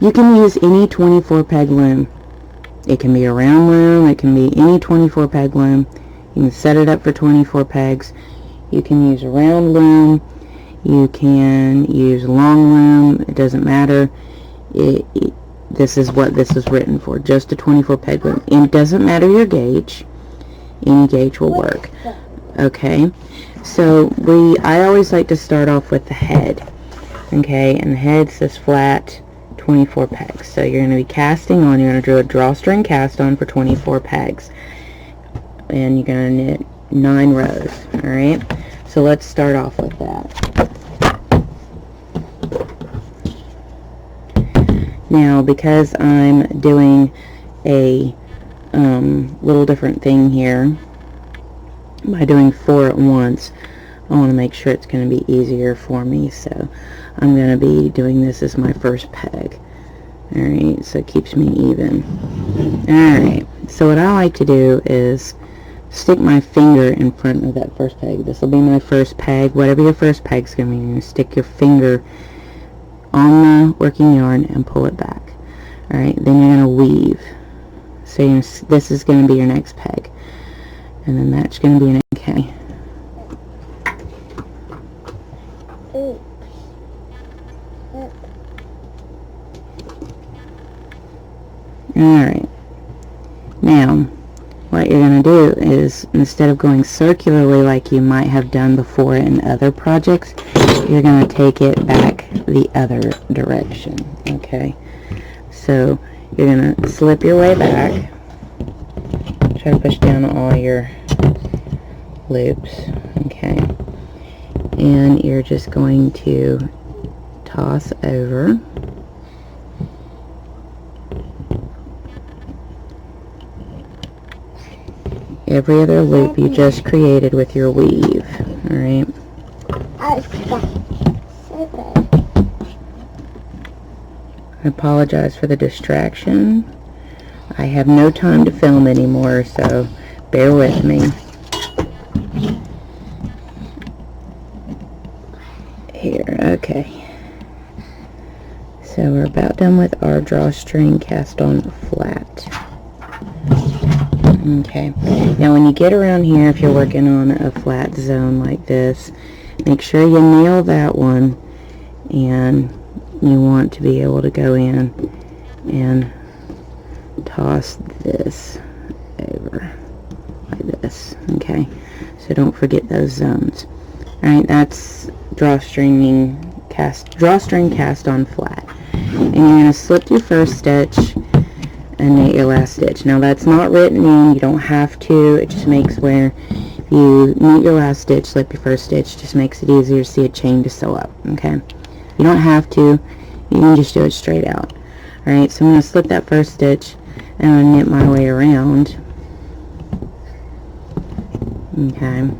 You can use any 24 peg loom. It can be a round loom, it can be any 24 peg loom. You can set it up for 24 pegs. You can use a round loom, you can use a long loom, it doesn't matter. This is what this is written for, just a 24 peg loom. And it doesn't matter your gauge, any gauge will work. Okay, so I always like to start off with the head. Okay, and the head says flat 24 pegs. So you're going to be casting on, you're going to do a drawstring cast on for 24 pegs. And you're going to knit 9 rows. Alright, so let's start off with that. Now, because I'm doing a little different thing here, by doing 4 at once, I want to make sure it's going to be easier for me, so I'm going to be doing this as my first peg. Alright, so it keeps me even. Alright, so what I like to do is stick my finger in front of that first peg. This will be my first peg. Whatever your first peg's going to be, you're going to stick your finger on the working yarn and pull it back. Alright, then you're going to weave. So this is going to be your next peg. And then that's going to be an okay. Alright, now what you're going to do is, instead of going circularly like you might have done before in other projects, you're going to take it back the other direction. Okay, so you're going to slip your way back, try to push down all your loops, okay, and you're just going to toss over every other loop you just created with your weave. Alright, I apologize for the distraction. I have no time to film anymore, so bear with me. Here, okay. So we're about done with our drawstring cast on flat. Okay, now when you get around here, if you're working on a flat zone like this, make sure you nail that one, and you want to be able to go in and toss this over like this. Okay, so don't forget those zones. Alright, that's drawstring cast on flat. And you're going to slip your first stitch and knit your last stitch. Now that's not written in, you don't have to, it just makes where you knit your last stitch, slip your first stitch, just makes it easier to see a chain to sew up. Okay, you don't have to, you can just do it straight out. Alright, so I'm going to slip that first stitch and I'm going to knit my way around. Okay,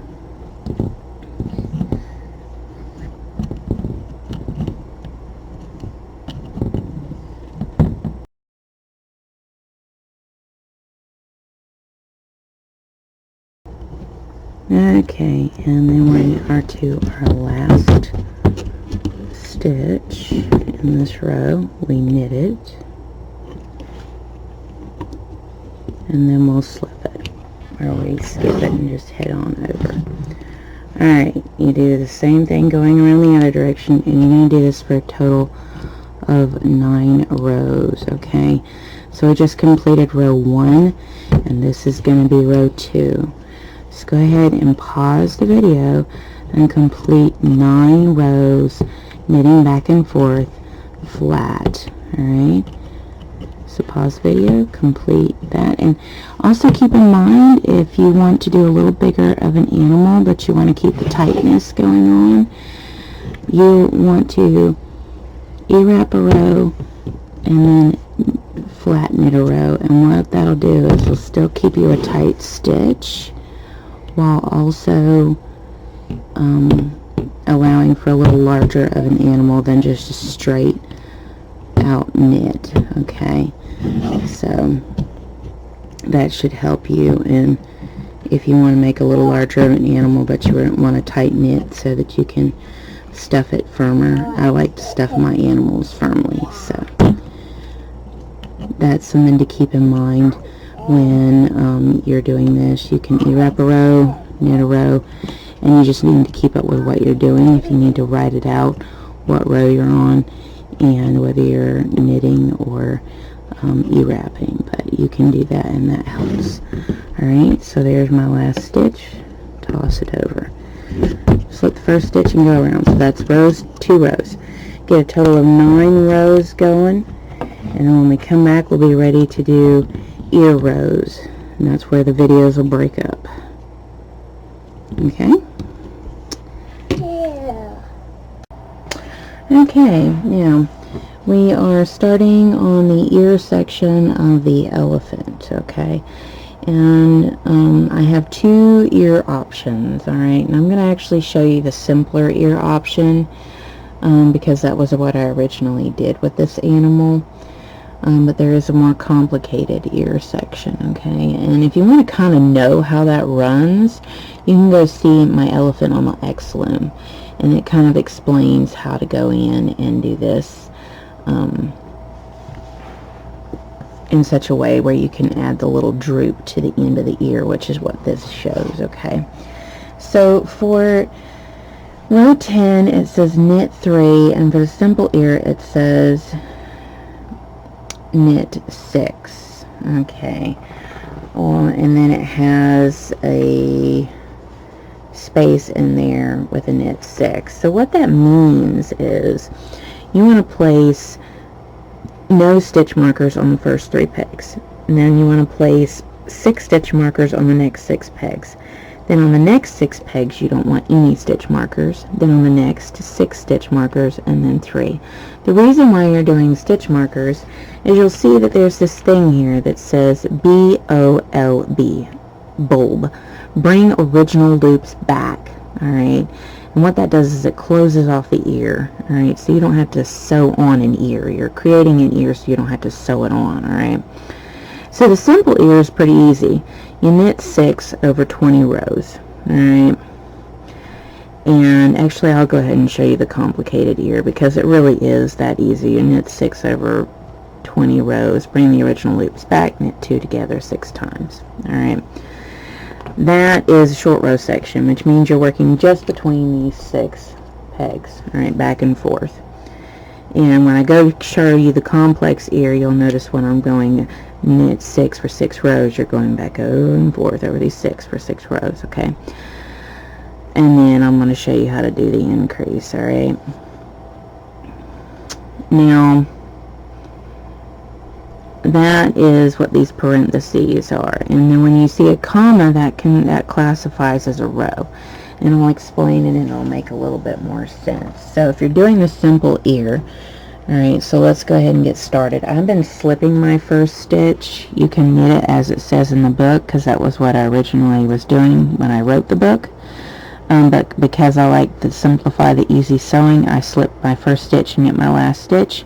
okay, and then we are to our last stitch in this row. We knit it, and then we'll slip it, or we skip it and just head on over. Alright, you do the same thing going around the other direction, and you're going to do this for a total of 9 rows. Okay, so I just completed row 1, and this is going to be row 2. Just go ahead and pause the video and complete 9 rows knitting back and forth flat. Alright, so pause video, complete that, and also keep in mind, if you want to do a little bigger of an animal but you want to keep the tightness going on, you want to E-wrap a row and then flat knit a row, and what that'll do is it'll still keep you a tight stitch while also allowing for a little larger of an animal than just a straight out knit. Okay, so that should help you in if you want to make a little larger of an animal but you want a tight knit so that you can stuff it firmer. I like to stuff my animals firmly, so that's something to keep in mind when you're doing this. You can E-wrap a row, knit a row, and you just need to keep up with what you're doing. If you need to write it out, what row you're on, and whether you're knitting or E-wrapping, but you can do that, and that helps. Alright, so there's my last stitch. Toss it over. Slip the first stitch and go around. So that's rows, 2 rows. Get a total of 9 rows going, and then when we come back, we'll be ready to do ear rows, and that's where the videos will break up. Okay? Yeah. Okay, now we are starting on the ear section of the elephant, okay? And I have 2 ear options, alright? And I'm going to actually show you the simpler ear option because that was what I originally did with this animal. But there is a more complicated ear section, okay? And if you want to kind of know how that runs, you can go see my elephant on the Loom, and it kind of explains how to go in and do this in such a way where you can add the little droop to the end of the ear, which is what this shows, okay? So for row 10, it says knit 3, and for the simple ear, it says knit 6, okay? And then it has a space in there with a knit 6. So what that means is you want to place no stitch markers on the first 3 pegs, and then you want to place 6 stitch markers on the next 6 pegs. Then on the next 6 pegs you don't want any stitch markers. Then on the next 6 stitch markers, and then 3. The reason why you're doing stitch markers is you'll see that there's this thing here that says B-O-L-B, bulb. Bring original loops back, alright? And what that does is it closes off the ear, alright? So you don't have to sew on an ear. You're creating an ear so you don't have to sew it on, alright? So the simple ear is pretty easy. You knit 6 over 20 rows, alright? And actually I'll go ahead and show you the complicated ear because it really is that easy. You knit 6 over 20 rows, bring the original loops back, knit 2 together 6 times, alright? That is a short row section, which means you're working just between these 6 pegs, alright, back and forth. And when I go to show you the complex ear, you'll notice when I'm going knit 6 for 6 rows, you're going back and forth over these 6 for 6 rows, okay? And then I'm going to show you how to do the increase, alright? Now, that is what these parentheses are, and then when you see a comma, that classifies as a row, and I'll explain it and it'll make a little bit more sense. So if you're doing the simple ear, alright, so let's go ahead and get started. I've been slipping my first stitch. You can knit it as it says in the book because that was what I originally was doing when I wrote the book, but because I like to simplify the easy sewing, I slip my first stitch and knit my last stitch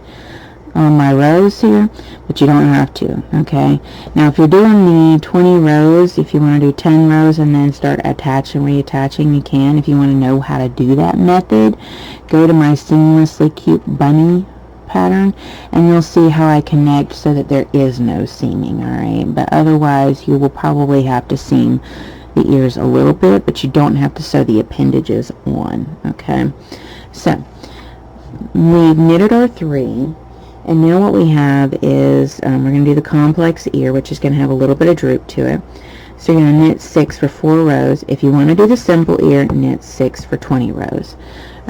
on my rows here, but you don't have to, okay? Now if you're doing the 20 rows, if you want to do 10 rows and then start attaching, reattaching, you can. If you want to know how to do that method, go to my seamlessly cute bunny pattern and you'll see how I connect so that there is no seaming, alright? But otherwise you will probably have to seam the ears a little bit, but you don't have to sew the appendages on, okay? So we've knitted our 3. And now what we have is, we're going to do the complex ear, which is going to have a little bit of droop to it. So you're going to knit 6 for 4 rows. If you want to do the simple ear, knit 6 for 20 rows.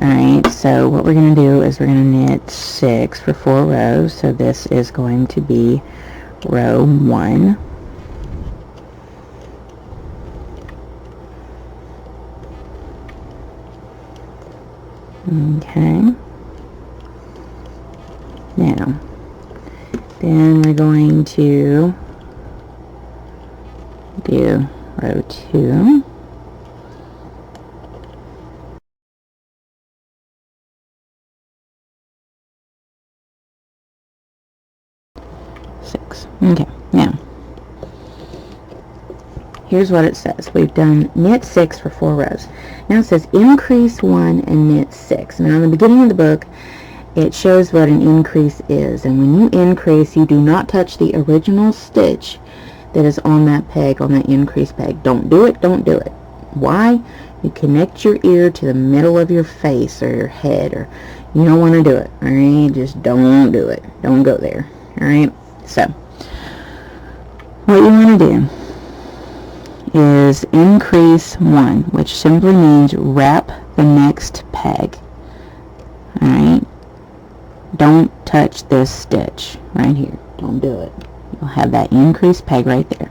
Alright, so what we're going to do is we're going to knit 6 for 4 rows. So this is going to be row 1. Okay. Now, then we're going to do row 2. Okay, now, here's what it says. We've done knit 6 for 4 rows. Now it says increase 1 and knit 6. Now in the beginning of the book, it shows what an increase is. And when you increase, you do not touch the original stitch that is on that peg, on that increase peg. Don't do it, don't do it. Why? You connect your ear to the middle of your face or your head, or you don't want to do it. Alright, just don't do it. Don't go there. Alright, so what you want to do is increase 1, which simply means wrap the next peg. Alright, don't touch this stitch right here. Don't do it. You'll have that increase peg right there.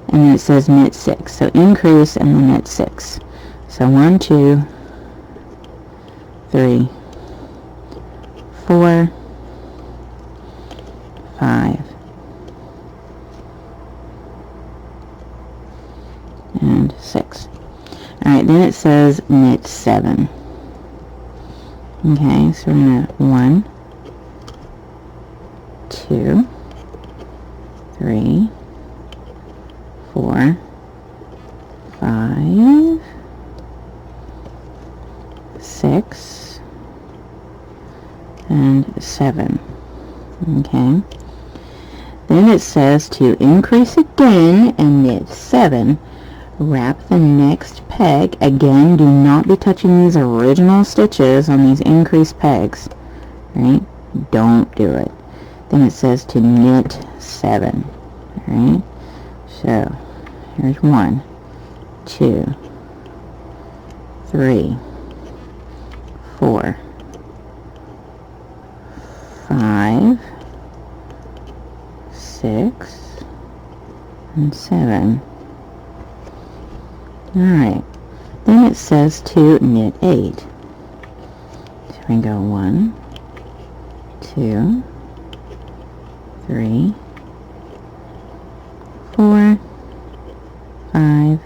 And then it says knit 6. So increase and then knit 6. So 1, 2, 3, 4, 5, and 6. Alright, then it says knit 7. Okay, so we're going to 1, 2, 3, 4, 5, 6, and 7. Okay. Then it says to increase again and knit 7. Wrap the next peg. Again, do not be touching these original stitches on these increased pegs. Right? Don't do it. Then it says to knit 7. Alright? So, here's 1, 2, 3, 4, 5, 6, and 7. Alright, then it says to knit 8. So we go 1, 2, 3, 4, 5,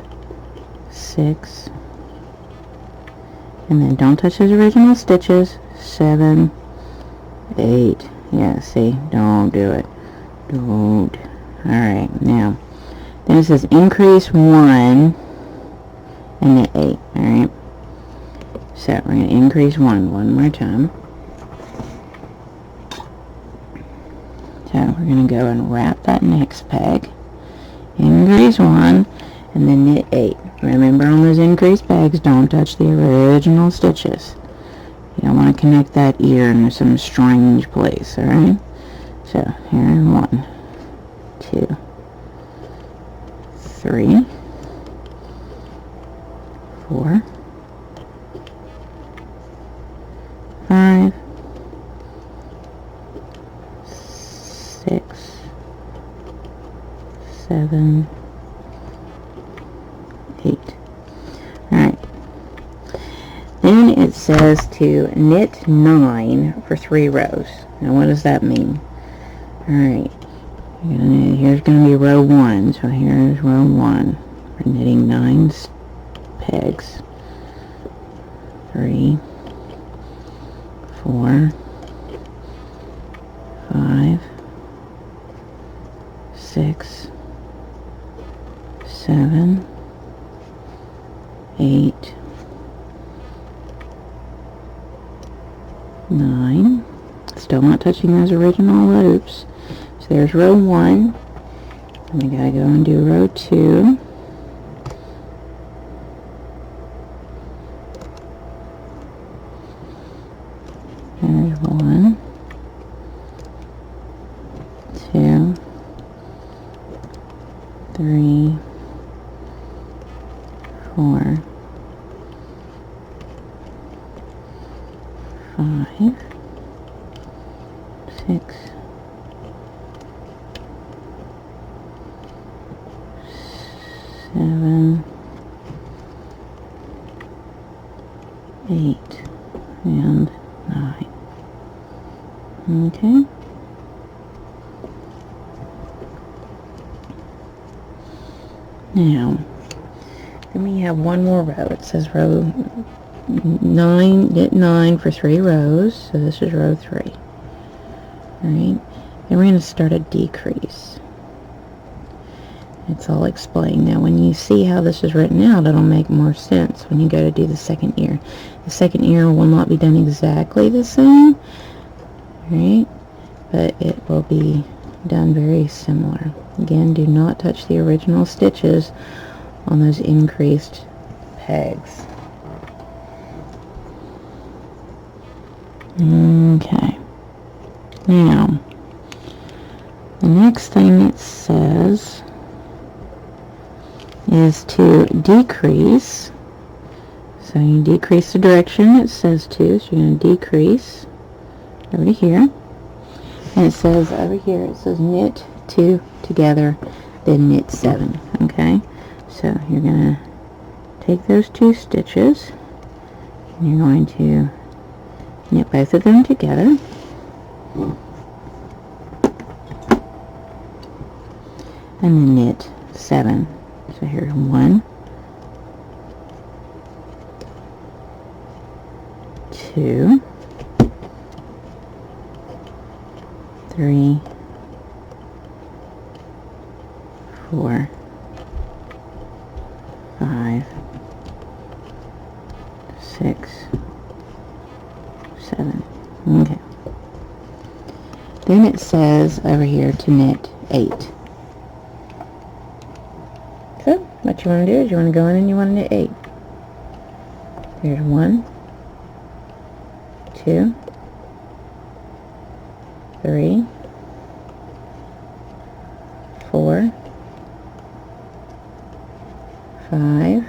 6, and then don't touch those original stitches. 7, 8. Yeah, see, don't do it. Don't. Alright, now, then it says increase 1 and knit 8. Alright, so we're going to increase 1 more time. So we're going to go and wrap that next peg, increase 1, and then knit 8. Remember, on those increased pegs, don't touch the original stitches. You don't want to connect that ear in some strange place, alright? So here, 1, 2, 3, 4, 5, 6, 7, 8. Alright. Then it says to knit 9 for 3 rows. Now what does that mean? Alright. Here's going to be row 1. So here's row 1. We're knitting 9 pegs. 3, 4, 5, 6, 7, 8, 9. Still not touching those original loops. So there's row 1. And we gotta go and do row 2. There's 1, 2, 3, 4, 5, 6, 7, 8, and 9. Okay. Now, then we have one more row. It says row 9, knit 9 for 3 rows. So this is row 3. Alright. Then we're going to start a decrease. It's all explained. Now when you see how this is written out, it'll make more sense when you go to do the second ear. The second ear will not be done exactly the same, right? But it will be done very similar. Again, do not touch the original stitches on those increased pegs. Okay. Now, the next thing it says is to decrease. So you decrease the direction it says to. So you're going to decrease over to here. And it says over here, it says knit 2 together, then knit 7. Okay? So you're going to take those 2 stitches, and you're going to knit both of them together. And then knit 7. So here's 1, 2, 3, 4, 5, 6, 7. Okay. Then it says over here to knit 8. So what you want to do is you want to go in and you want to knit 8. Here's 1, 2, 3, 4, 5,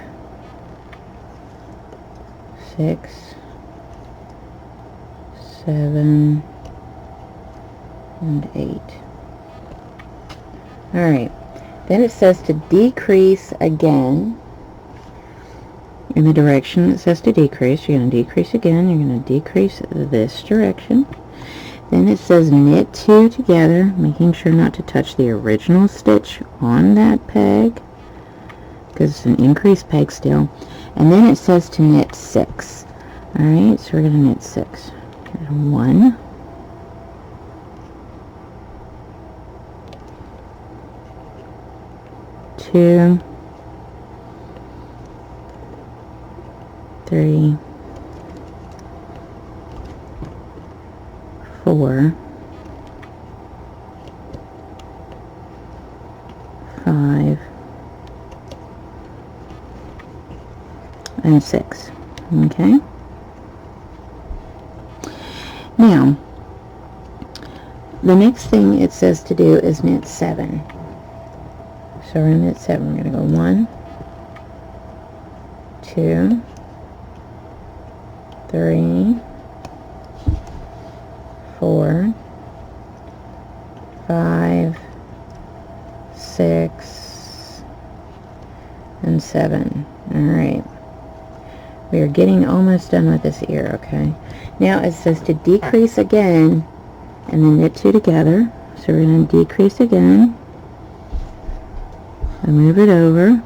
6, 7, and 8. Alright, then it says to decrease again in the direction it says to decrease. You're going to decrease again. You're going to decrease this direction. Then it says knit 2 together, making sure not to touch the original stitch on that peg, because it's an increased peg still. And then it says to knit 6. Alright, so we're going to knit 6. 1, 2, 3, 4, 5, and 6. Okay. Now, the next thing it says to do is knit 7. So we're going to knit 7. We're going to go 1, 2, 3, 4, 5, 6, and 7. Alright. We are getting almost done with this ear, okay? Now it says to decrease again and then knit 2 together. So we're going to decrease again and move it over.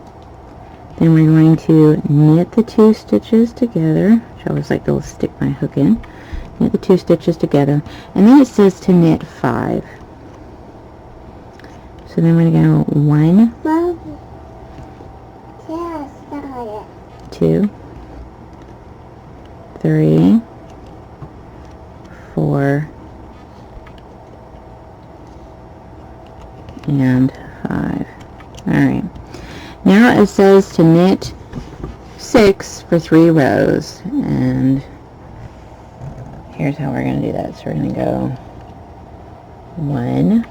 Then we're going to knit the 2 stitches together, which I always like to stick my hook in. Knit the 2 stitches together, and then it says to knit 5. So then we're going to go 1, 2, 3, 4, and 5. Alright. Now it says to knit 6 for 3 rows, and here's how we're going to do that. So we're going to go 1,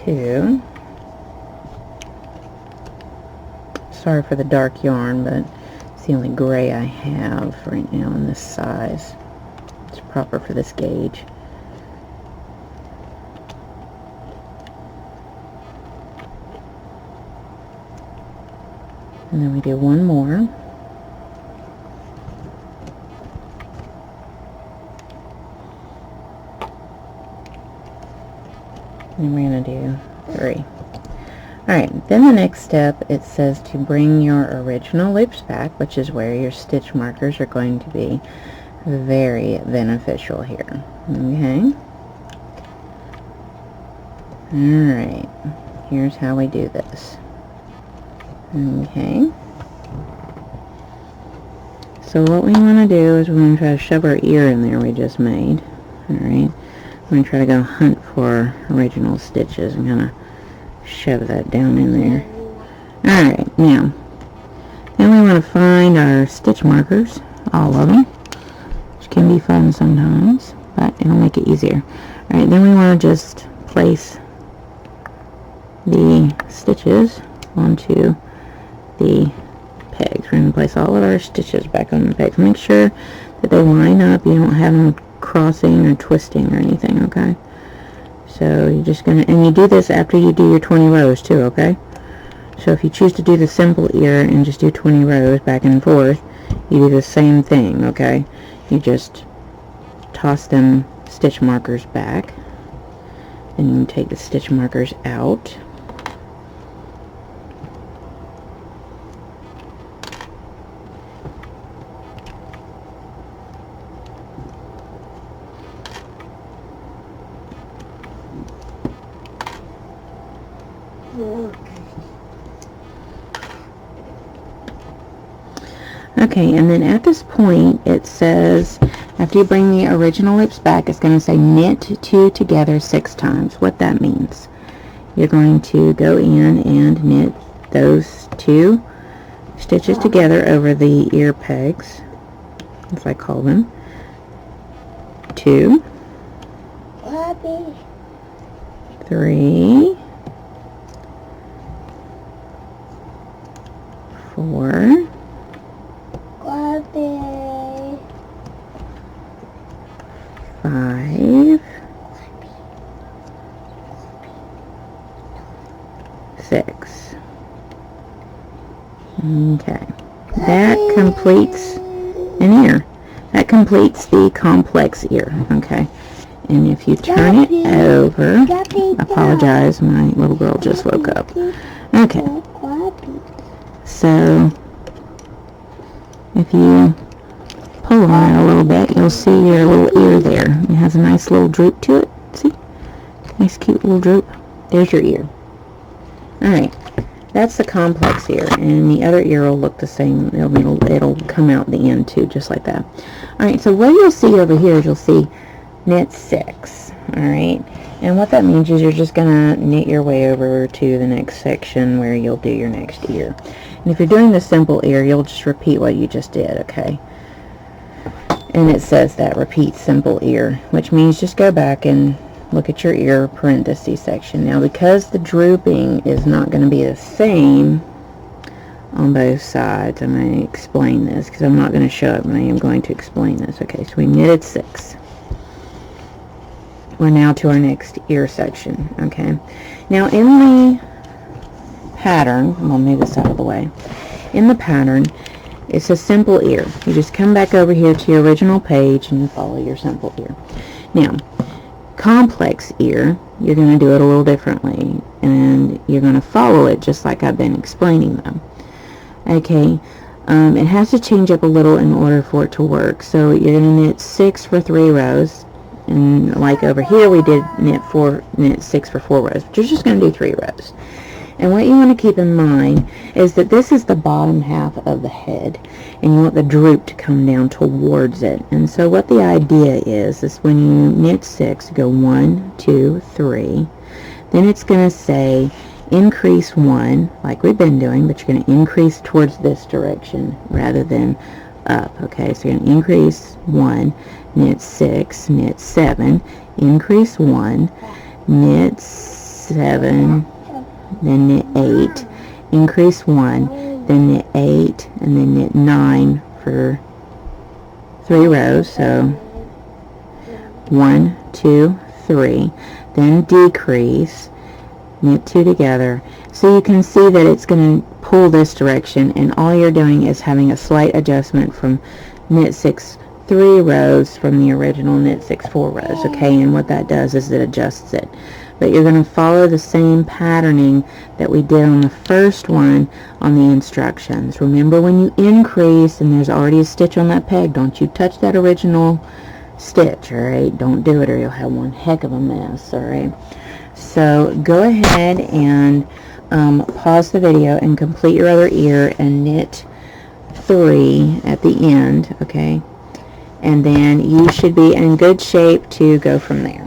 2. Sorry for the dark yarn, but it's the only gray I have right now in this size. It's proper for this gauge. And then we do one more. and we're going to do 3. Alright, then the next step, it says to bring your original loops back, which is where your stitch markers are going to be very beneficial here. Okay? Alright, here's how we do this. Okay? So what we want to do is we're going to try to shove our ear in there we just made. Alright? We're going to try to go hunt for original stitches and kind of shove that down in there. Alright, now, then we want to find our stitch markers, all of them, which can be fun sometimes, but it'll make it easier. Alright, then we want to just place the stitches onto the pegs. We're going to place all of our stitches back on the pegs. Make sure that they line up. You don't have them crossing or twisting or anything, okay? So you're just going to, and you do this after you do your 20 rows too, okay? So if you choose to do the simple ear and just do 20 rows back and forth, you do the same thing, okay? You just toss them stitch markers back, and you can take the stitch markers out. Okay, and then at this point it says after you bring the original loops back, it's going to say knit 2 together 6 times. What that means, you're going to go in and knit those 2 stitches together over the ear pegs, as I call them. 2, 3, 4, 5, 6. Okay, that completes an ear. That completes the complex ear. Okay, and if you turn it over, I apologize, my little girl just woke up. Okay, so if you pull on it a little bit, you'll see your little ear there. It has a nice little droop to it. See? Nice cute little droop. There's your ear. Alright, that's the complex ear, and the other ear will look the same. It'll come out the end too, just like that. Alright, so what you'll see over here is you'll see knit 6. Alright, and what that means is you're just going to knit your way over to the next section where you'll do your next ear. And if you're doing the simple ear, you'll just repeat what you just did, okay? And it says that repeat simple ear, which means just go back and look at your ear parenthesis section. Now, because the drooping is not going to be the same on both sides, I'm going to explain this because I'm not going to show it, but I am going to explain this. Okay, so we knitted 6. We're now to our next ear section, okay? Now, in the pattern, I'm going to move this out of the way. In the pattern, it's a simple ear. You just come back over here to your original page and you follow your simple ear. Now, complex ear, you're going to do it a little differently, and you're going to follow it just like I've been explaining them. Okay, it has to change up a little in order for it to work. So you're going to knit 6 for 3 rows, and like over here we did knit 6 for 4 rows, but you're just going to do 3 rows. And what you want to keep in mind is that this is the bottom half of the head, and you want the droop to come down towards it. And so what the idea is when you knit 6, go 1, 2, 3, then it's going to say increase 1, like we've been doing, but you're going to increase towards this direction rather than up. Okay, so you're going to increase 1, knit 6, knit 7, increase 1, knit 7, then knit 8, increase 1, then knit 8, and then knit 9 for 3 rows. So 1, 2, 3, then decrease, knit 2 together. So you can see that it's going to pull this direction, and all you're doing is having a slight adjustment from knit 6 3 rows from the original knit 6 4 rows. Okay, and what that does is it adjusts it. but you're going to follow the same patterning that we did on the first one on the instructions. Remember, when you increase and there's already a stitch on that peg, don't you touch that original stitch, alright? Don't do it or you'll have one heck of a mess, alright? So go ahead and pause the video and complete your other ear and knit 3 at the end, okay? And then you should be in good shape to go from there.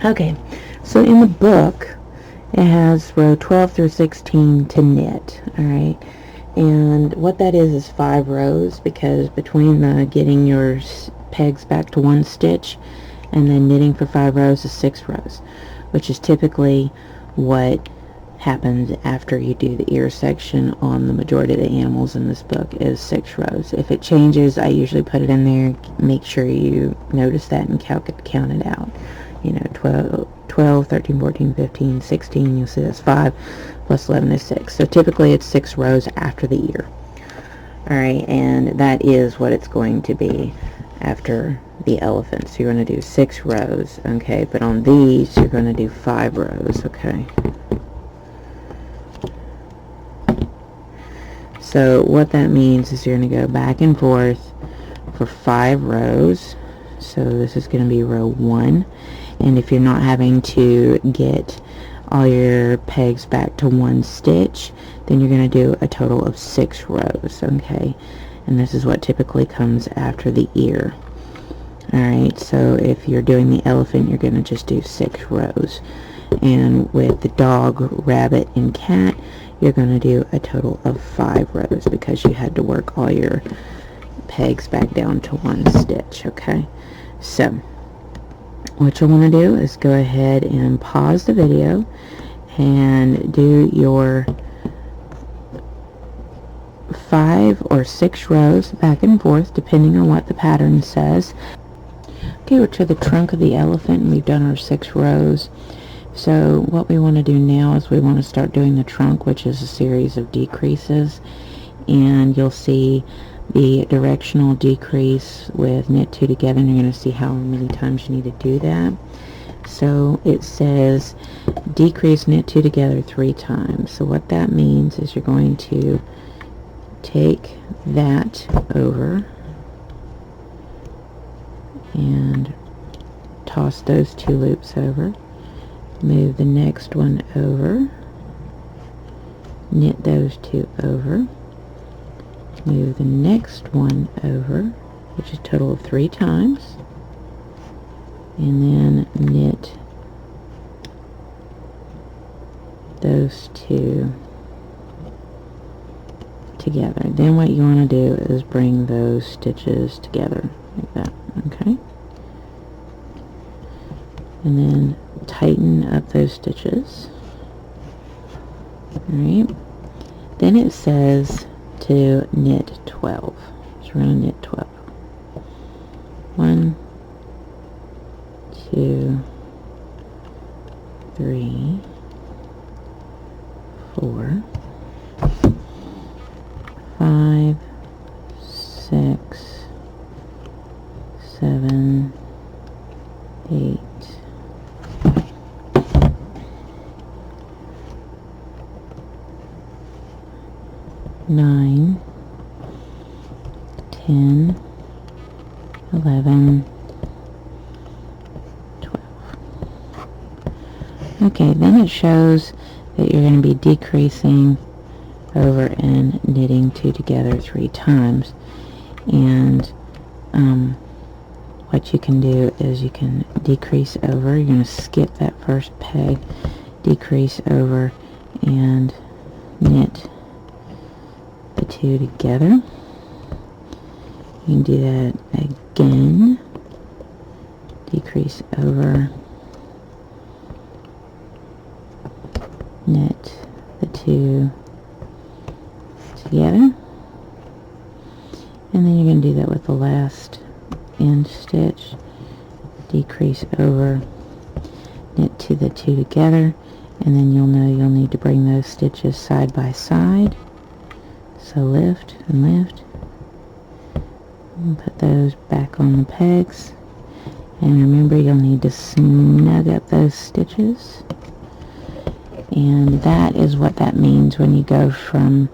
Okay, so in the book it has row 12 through 16 to knit, alright? And what that is 5 rows, because between the getting your pegs back to 1 stitch and then knitting for 5 rows is 6 rows, which is typically what happens after you do the ear section on the majority of the animals in this book is 6 rows. If it changes, I usually put it in there. Make sure you notice that and count it out. You know, 12, 13, 14, 15, 16, you'll see that's 5 plus 11 is 6. So typically it's 6 rows after the ear. Alright, and that is what it's going to be after the elephant. So you're going to do 6 rows, okay? But on these, you're going to do 5 rows, okay? So what that means is you're going to go back and forth for 5 rows. So this is going to be row 1. And if you're not having to get all your pegs back to 1 stitch, then you're going to do a total of 6 rows, okay? And this is what typically comes after the ear. Alright, so if you're doing the elephant, you're going to just do 6 rows. And with the dog, rabbit, and cat, you're going to do a total of 5 rows because you had to work all your pegs back down to 1 stitch, okay? So what you'll want to do is go ahead and pause the video and do your 5 or 6 rows back and forth depending on what the pattern says. Okay, we're to the trunk of the elephant and we've done our 6 rows. So what we want to do now is we want to start doing the trunk, which is a series of decreases, and you'll see the directional decrease with knit 2 together, and you're going to see how many times you need to do that. So it says decrease knit 2 together 3 times. So what that means is you're going to take that over and toss those 2 loops over, move the next one over, knit those 2 over, move the next one over, which is a total of 3 times, and then knit those 2 together. Then what you want to do is bring those stitches together like that, okay? And then tighten up those stitches. Alright. Then it says to knit 12. So we're going to knit 12. 1, 2, 3, 4, 5, 6, 7, 8, 9, 10, 11, 12. Okay, then it shows that you're going to be decreasing over and knitting 2 together 3 times. And what you can do is you can decrease over. You're going to skip that first peg, decrease over, and knit the 2 together. You can do that again. Decrease over, knit the 2 together, and then you're going to do that with the last end stitch. Decrease over, knit to the 2 together, and then you'll know you'll need to bring those stitches side by side. So lift and lift, and put those back on the pegs, And remember, you'll need to snug up those stitches. And that is what that means when you go from,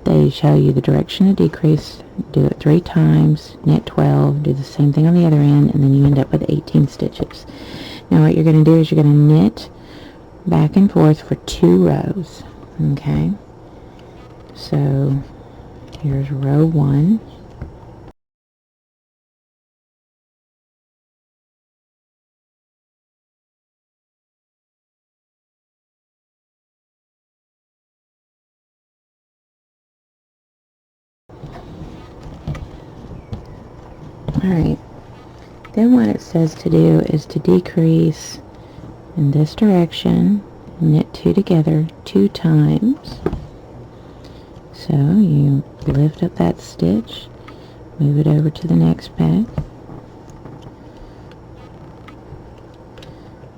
they show you the direction of decrease, do it 3 times, knit 12, do the same thing on the other end, and then you end up with 18 stitches. Now what you're going to do is you're going to knit back and forth for 2 rows. Okay, so here's row 1. Alright, then what it says to do is to decrease in this direction, knit 2 together 2 times. So you lift up that stitch, move it over to the next peg,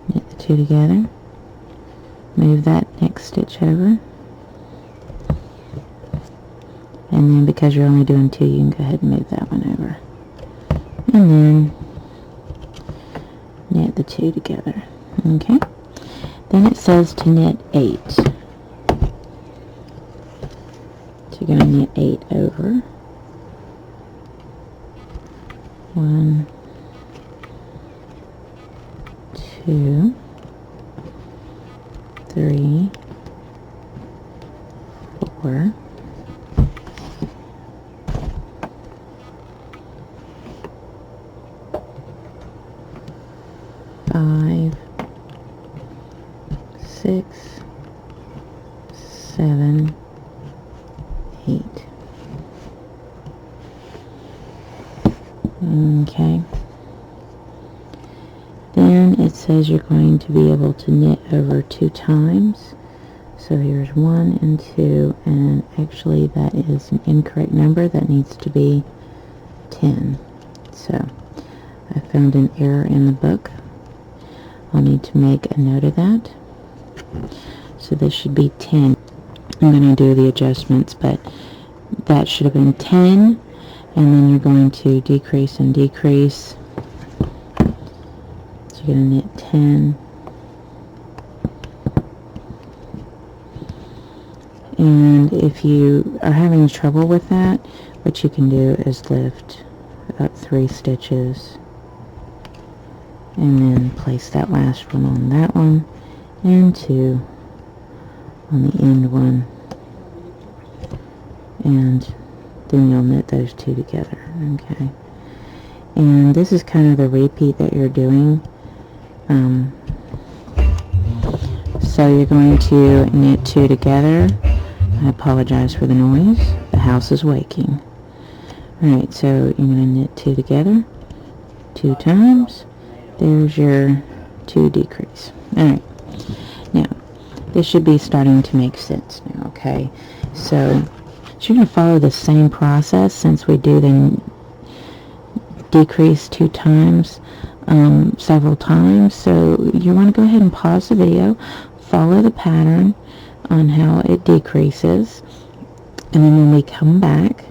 knit the 2 together, move that next stitch over, and then because you're only doing 2, you can go ahead and move that one over. And then knit the 2 together. Okay, then it says to knit 8. So you're going to knit 8 over. 1, 2, 3, 4, 5, 6, 7, 8. Okay. Then it says you're going to be able to knit over 2 times. So here's 1 and 2, and actually that is an incorrect number. That needs to be 10. So I found an error in the book. I'll need to make a note of that. So this should be 10. I'm going to do the adjustments, but that should have been 10, and then you're going to decrease and decrease. So you're going to knit 10. And if you are having trouble with that, what you can do is lift up 3 stitches and then place that last one on that one and 2 on the end one, and then you'll knit those 2 together. Okay, and this is kind of the repeat that you're doing. So you're going to knit 2 together. I apologize for the noise. The house is waking. Alright, so you're going to knit 2 together 2 times. There's your 2 decrease. Alright, now this should be starting to make sense now. Okay, so you're going to follow the same process since we do the decrease 2 times several times. So you want to go ahead and pause the video, follow the pattern on how it decreases, and then when we come back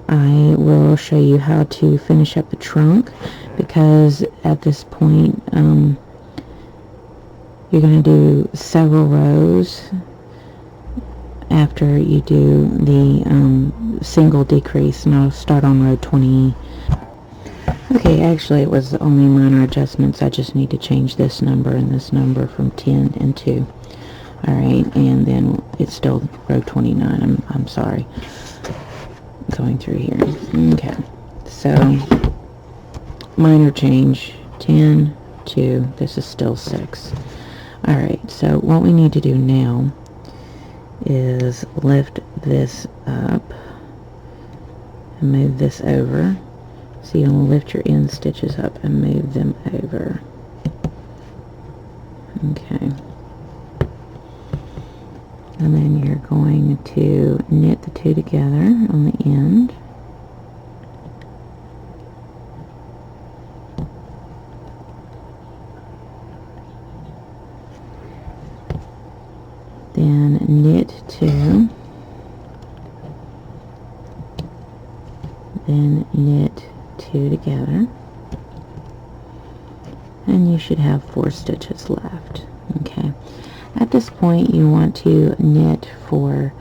I will show you how to finish up the trunk, because at this point you're going to do several rows after you do the single decrease, and I'll start on row 20. Okay, actually it was only minor adjustments. I just need to change this number and this number from 10 and 2. Alright, and then it's still row 29. I'm sorry. Going through here. Okay, so minor change, 10, 2, this is still 6. Alright, so what we need to do now is lift this up and move this over. So you'll lift your end stitches up and move them over. Okay. And then you're going to knit the 2 together on the end. Then knit 2. Then knit 2 together. and you should have 4 stitches left. Okay, at this point you want to knit for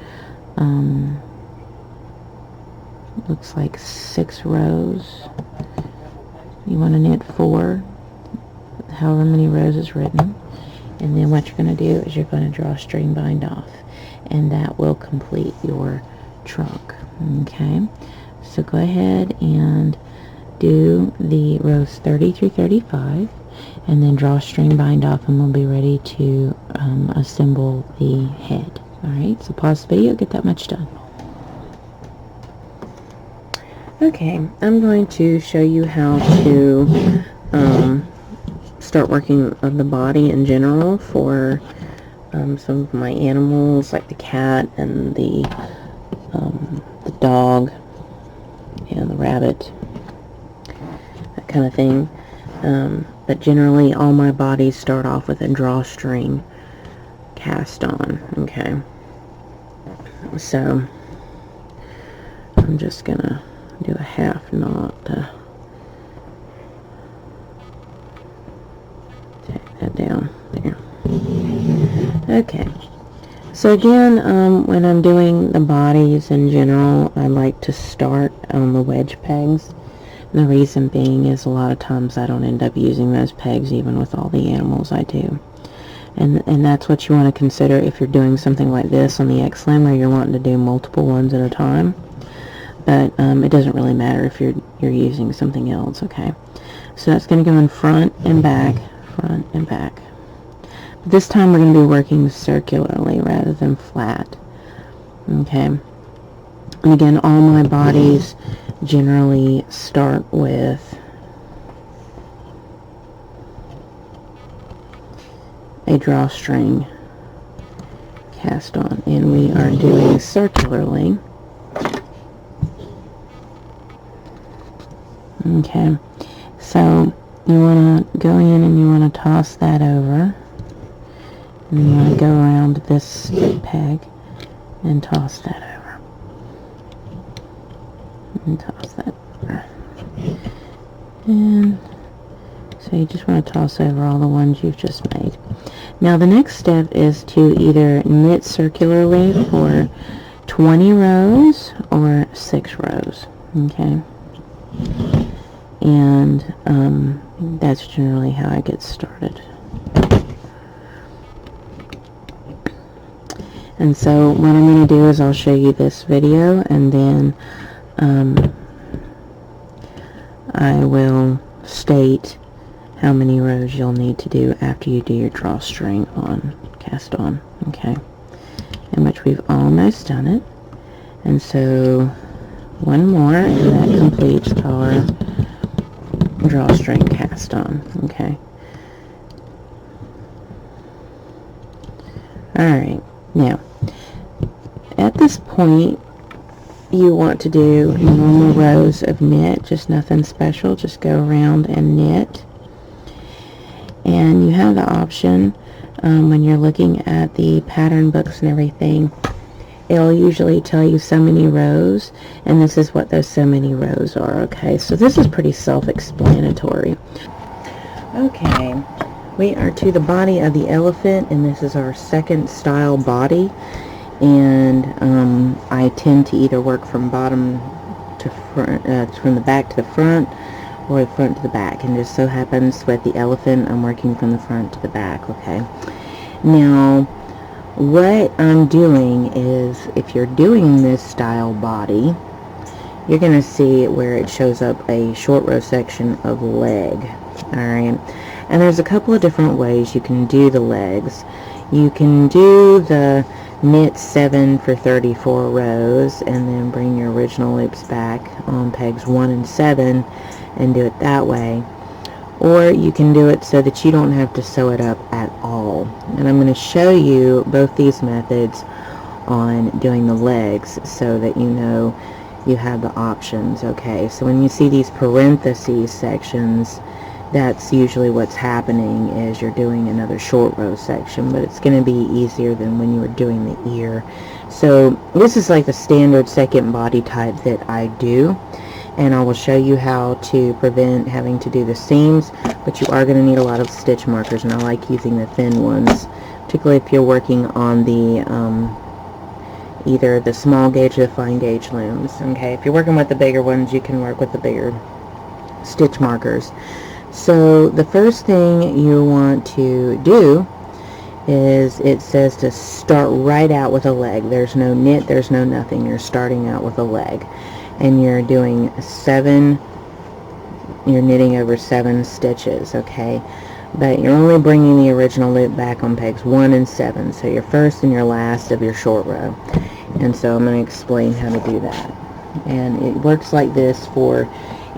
looks like 6 rows. You want to knit 4, however many rows is written, and then what you're going to do is you're going to draw a string bind off, and that will complete your trunk. Okay, so go ahead and do the rows 30 through 35, and then draw a string bind off, and we'll be ready to assemble the head. Alright, so pause the video, get that much done. Okay, I'm going to show you how to start working on the body in general for some of my animals, like the cat and the dog and the rabbit, that kind of thing. But generally all my bodies start off with a drawstring cast on. Okay, so I'm just gonna do a half knot to take that down there. Okay, so again, when I'm doing the bodies in general, I like to start on the wedge pegs. And the reason being is a lot of times I don't end up using those pegs even with all the animals I do. And that's what you want to consider if you're doing something like this on the X-Lam, where you're wanting to do multiple ones at a time. But it doesn't really matter if you're using something else. Okay, so that's going to go in front and back, front and back. But this time we're going to be working circularly rather than flat. Okay, and again, all my bodies generally start with a drawstring cast on, and we are doing circularly. Okay, so you want to go in and you want to toss that over, and you want to go around this peg and toss that over, and toss that over, and so you just want to toss over all the ones you've just made. Now the next step is to either knit circularly for 20 rows or 6 rows. Okay, and that's generally how I get started. And so what I'm going to do is I'll show you this video, and then I will state how many rows you'll need to do after you do your drawstring on, cast on. Okay, in which we've almost done it, and so one more and that completes our drawstring cast on. Okay, alright, now at this point you want to do normal rows of knit, just nothing special, just go around and knit. And you have the option when you're looking at the pattern books and everything, it'll usually tell you so many rows, and this is what those so many rows are. Okay, so this is pretty self-explanatory. Okay, we are to the body of the elephant, and this is our second style body, and I tend to either work from bottom to front, from the back to the front, or the front to the back, and just so happens with the elephant I'm working from the front to the back. Okay, now what I'm doing is, if you're doing this style body, you're going to see where it shows up a short row section of leg. Alright, and there's a couple of different ways you can do the legs. You can do the knit 7 for 34 rows and then bring your original loops back on pegs 1 and 7 and do it that way, or you can do it so that you don't have to sew it up at all. And I'm going to show you both these methods on doing the legs so that you know you have the options. Okay, so when you see these parentheses sections, that's usually what's happening, is you're doing another short row section, but it's going to be easier than when you were doing the ear. So this is like the standard second body type that I do. and I will show you how to prevent having to do the seams, but you are going to need a lot of stitch markers, and I like using the thin ones, particularly if you're working on the either the small gauge or the fine gauge looms. Okay, if you're working with the bigger ones, you can work with the bigger stitch markers. So the first thing you want to do is, it says to start right out with a leg. There's no knit, there's no nothing. You're starting out with a leg, and you're doing you're knitting over 7 stitches, okay? But you're only bringing the original loop back on pegs 1 and 7, so your first and your last of your short row. And so I'm going to explain how to do that. And it works like this for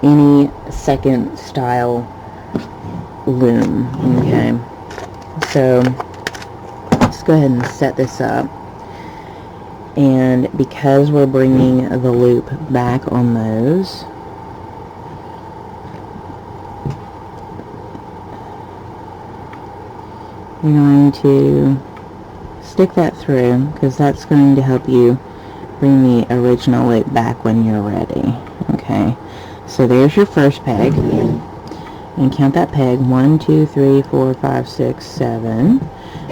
any second style loom, okay? So let's go ahead and set this up. And because we're bringing the loop back on those, you're going to stick that through, because that's going to help you bring the original loop back when you're ready. Okay, so there's your first peg, and count that peg 1, 2, 3, 4, 5, 6, 7.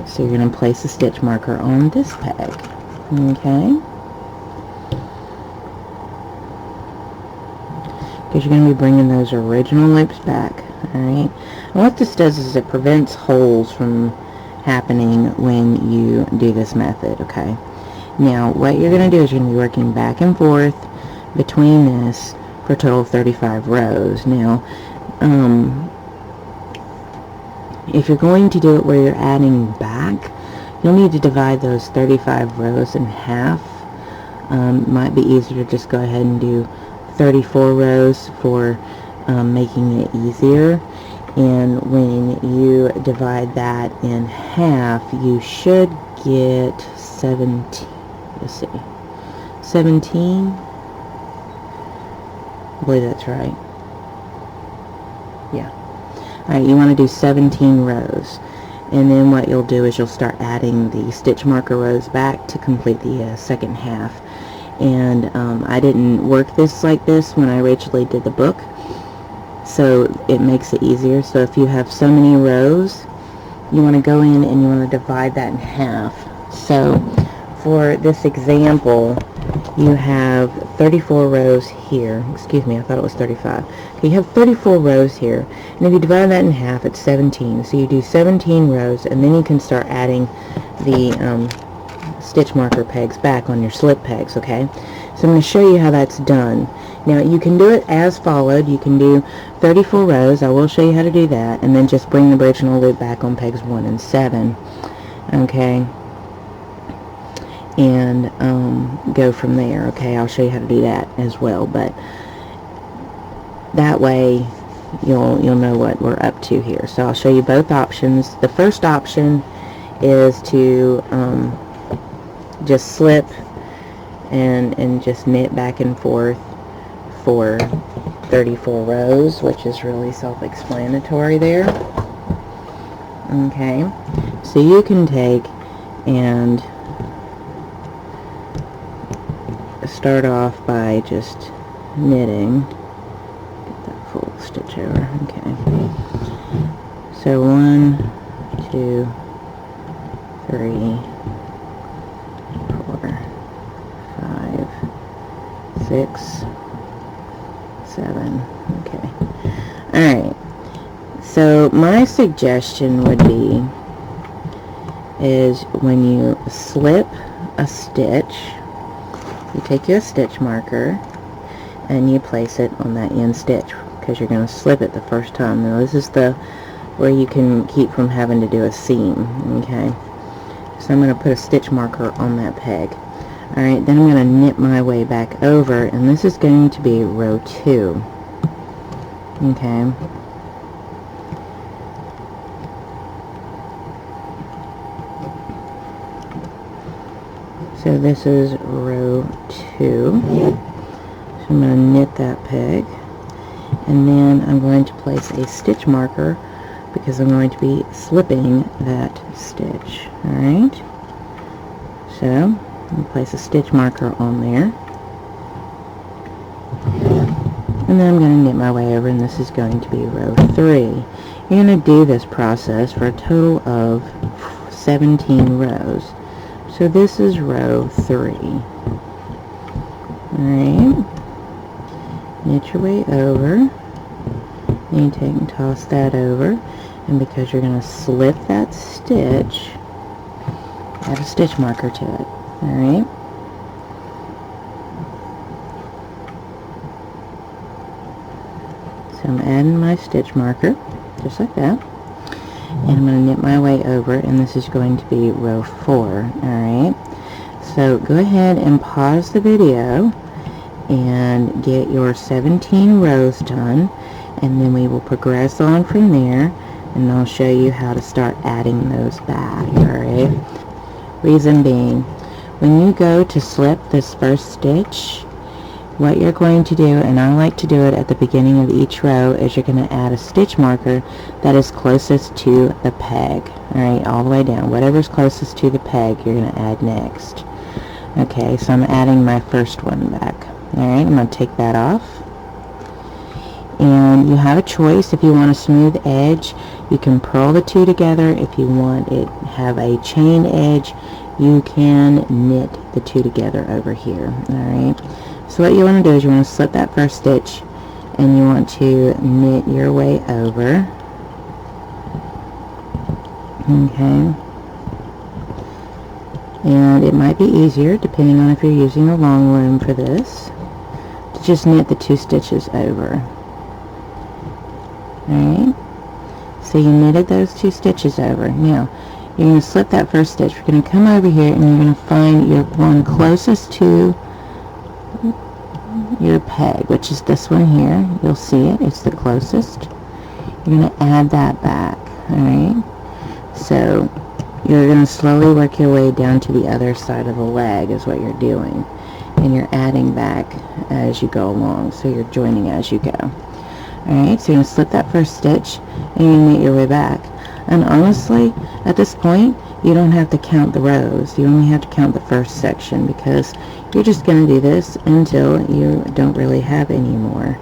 So you're going to place a stitch marker on this peg. Okay, because you're going to be bringing those original loops back. Alright, and what this does is it prevents holes from happening when you do this method. Okay, now what you're going to do is you're going to be working back and forth between this for a total of 35 rows. Now if you're going to do it where you're adding back, you'll need to divide those 35 rows in half. Might be easier to just go ahead and do 34 rows for making it easier. And when you divide that in half, you should get 17. Let's see, 17. I believe that's right. Yeah. Alright, you want to do 17 rows. And then what you'll do is you'll start adding the stitch marker rows back to complete the second half. And I didn't work this like this when I originally did the book, so it makes it easier. So if you have so many rows, you want to go in and you want to divide that in half. So for this example, you have 34 rows here. Excuse me, I thought it was 35. Okay, you have 34 rows here, and if you divide that in half, it's 17. So you do 17 rows, and then you can start adding the stitch marker pegs back on your slip pegs. Okay, so I'm going to show you how that's done. Now you can do it as followed. You can do 34 rows. I will show you how to do that, and then just bring the original loop back on pegs 1 and 7. Okay, and go from there. Okay, I'll show you how to do that as well, but that way you'll know what we're up to here. So I'll show you both options. The first option is to just slip and just knit back and forth for 34 rows, which is really self-explanatory there. Okay, so you can take and start off by just knitting. Get that full stitch over. Okay, so 1, 2, 3, 4, 5, 6, 7. Okay, alright, so my suggestion would be is when you slip a stitch, you take your stitch marker and you place it on that end stitch, because you're going to slip it the first time. Now this is the where you can keep from having to do a seam. Okay, so I'm going to put a stitch marker on that peg. Alright, then I'm going to knit my way back over, and this is going to be row 2. Okay, so this is row 2. So I'm going to knit that peg, and then I'm going to place a stitch marker because I'm going to be slipping that stitch. Alright, so I'm going to place a stitch marker on there, and then I'm going to knit my way over, and this is going to be row 3. You're going to do this process for a total of 17 rows. So this is row 3. Alright, knit your way over, and you take and toss that over, and because you're going to slip that stitch, add a stitch marker to it. Alright, so I'm adding my stitch marker, just like that, and I'm going to knit my way over, and this is going to be row 4. Alright, so go ahead and pause the video and get your 17 rows done, and then we will progress on from there, and I'll show you how to start adding those back. Alright, reason being, when you go to slip this first stitch, what you're going to do, and I like to do it at the beginning of each row, is you're going to add a stitch marker that is closest to the peg. Alright, all the way down. Whatever's closest to the peg, you're going to add next. Okay, so I'm adding my first one back. Alright, I'm going to take that off. And you have a choice. If you want a smooth edge, you can purl the two together. If you want it have a chain edge, you can knit the two together over here. Alright, so what you want to do is you want to slip that first stitch, and you want to knit your way over. Okay, and it might be easier, depending on if you're using a long loom for this, to just knit the 2 stitches over. Alright, so you knitted those 2 stitches over. Now you're going to slip that first stitch. We're going to come over here, and you're going to find your one closest to your peg, which is this one here. You'll see it, it's the closest. You're going to add that back. Alright, so you're going to slowly work your way down to the other side of the leg is what you're doing, and you're adding back as you go along, so you're joining as you go. Alright, so you're going to slip that first stitch, and you're going to knit your way back. And honestly, at this point, you don't have to count the rows. You only have to count the first section, because you're just going to do this until you don't really have any more.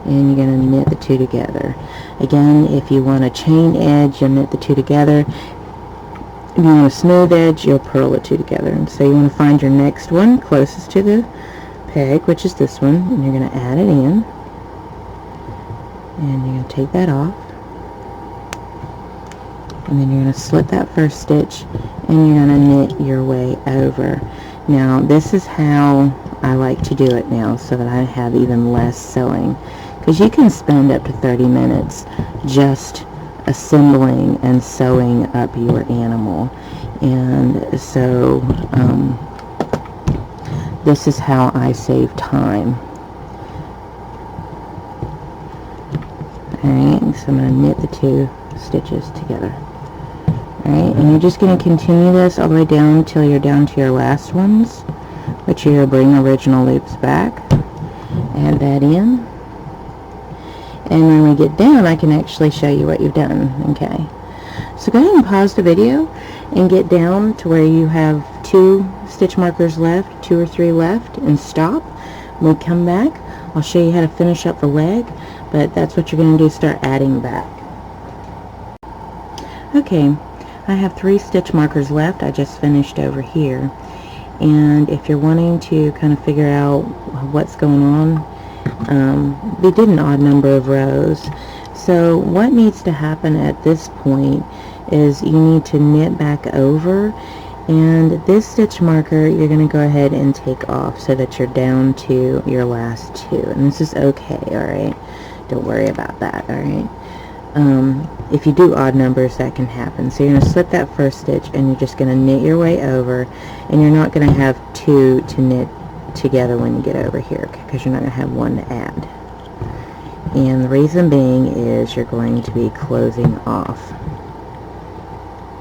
And you're going to knit the 2 together. Again, if you want a chain edge, you'll knit the 2 together. If you want a smooth edge, you'll purl the 2 together. And so you want to find your next one closest to the peg, which is this one, and you're going to add it in. And you're going to take that off. And then you're going to slip that first stitch, and you're going to knit your way over. Now this is how I like to do it now, so that I have even less sewing, because you can spend up to 30 minutes just assembling and sewing up your animal. And so this is how I save time. Alright, so I'm going to knit the 2 stitches together. Alright, and you're just going to continue this all the way down until you're down to your last ones, which you're going to bring original loops back. Add that in. And when we get down, I can actually show you what you've done. Okay, so go ahead and pause the video and get down to where you have 2 stitch markers left, 2 or 3 left, and stop. When we come back, I'll show you how to finish up the leg, but that's what you're going to do, start adding back. Okay, I have 3 stitch markers left. I just finished over here, and if you're wanting to kind of figure out what's going on, they did an odd number of rows. So what needs to happen at this point is you need to knit back over, and this stitch marker you're going to go ahead and take off so that you're down to your last 2, and this is okay. Alright, don't worry about that. Alright, if you do odd numbers, that can happen. So you're going to slip that first stitch, and you're just going to knit your way over, and you're not going to have 2 to knit together when you get over here, because you're not going to have 1 to add. And the reason being is you're going to be closing off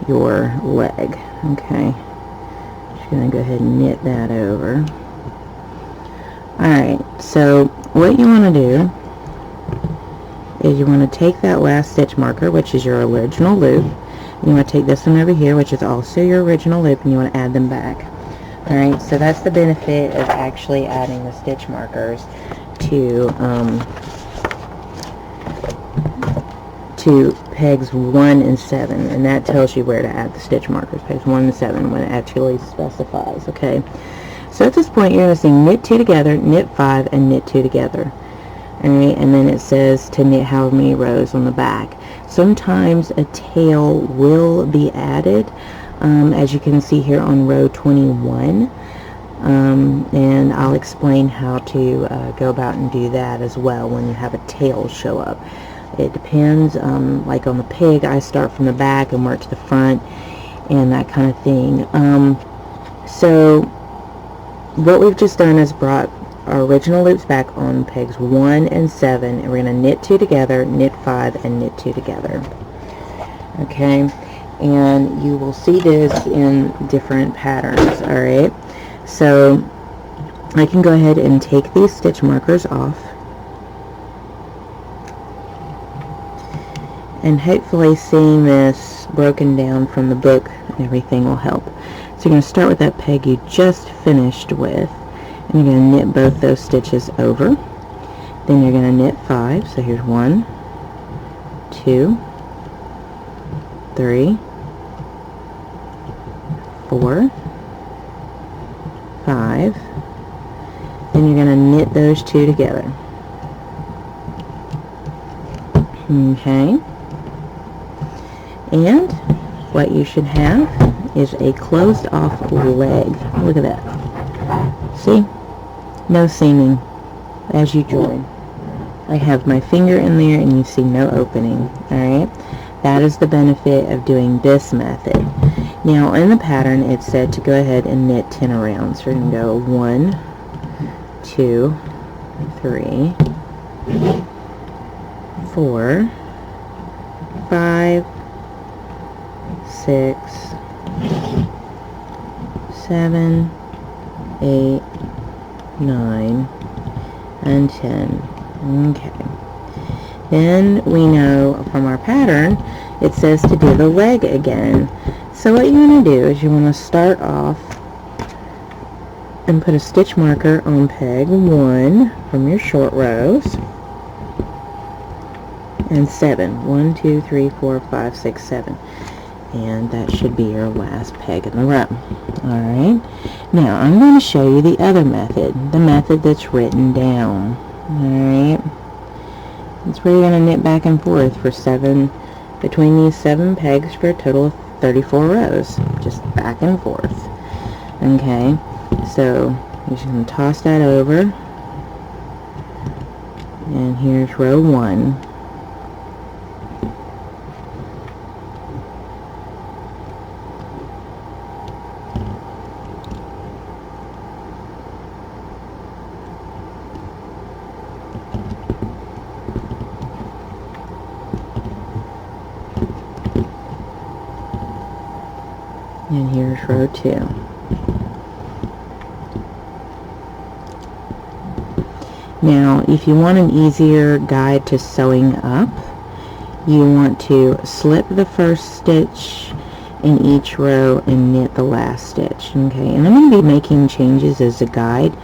your leg. Okay, just going to go ahead and knit that over. Alright, so what you want to do is you want to take that last stitch marker, which is your original loop, and you want to take this one over here, which is also your original loop, and you want to add them back. Alright, so that's the benefit of actually adding the stitch markers to to pegs 1 and 7, and that tells you where to add the stitch markers, pegs 1 and 7, when it actually specifies. Okay, so at this point you're going to see knit 2 together, knit 5, and knit 2 together. Alright, and then it says to knit however many rows on the back. Sometimes a tail will be added, as you can see here on row 21, and I'll explain how to go about and do that as well when you have a tail show up. It depends, like on the pig, I start from the back and work to the front and that kind of thing. So what we've just done is brought our original loops back on pegs 1 and 7, and we're going to knit 2 together, knit 5, and knit 2 together. Okay, and you will see this in different patterns. Alright, so I can go ahead and take these stitch markers off, and hopefully seeing this broken down from the book and everything will help. So you're going to start with that peg you just finished with, and you're going to knit both those stitches over. Then you're going to knit 5. So here's 1, 2, 3, 4, 5. Then you're going to knit those 2 together. Okay. And what you should have is a closed off leg. Look at that. See? No seaming as you join. I have my finger in there and you see no opening. Alright? That is the benefit of doing this method. Now in the pattern it said to go ahead and knit 10 around. So we're going to go 1, 2, 3, 4, 5, 6, 7, 8, 9, and 10. Okay. Then we know from our pattern it says to do the leg again. So what you want to do is you want to start off and put a stitch marker on peg 1 from your short rows, and 7. 1, 2, 3, 4, 5, 6, 7. And that should be your last peg in the row. Alright, now I'm going to show you the other method, the method that's written down. Alright, that's where you're going to knit back and forth for 7, between these 7 pegs for a total of 34 rows, just back and forth. Okay, so you're just going to toss that over, and here's row 1. And here's row 2. Now, if you want an easier guide to sewing up, you want to slip the first stitch in each row and knit the last stitch. Okay, and I'm going to be making changes as a guide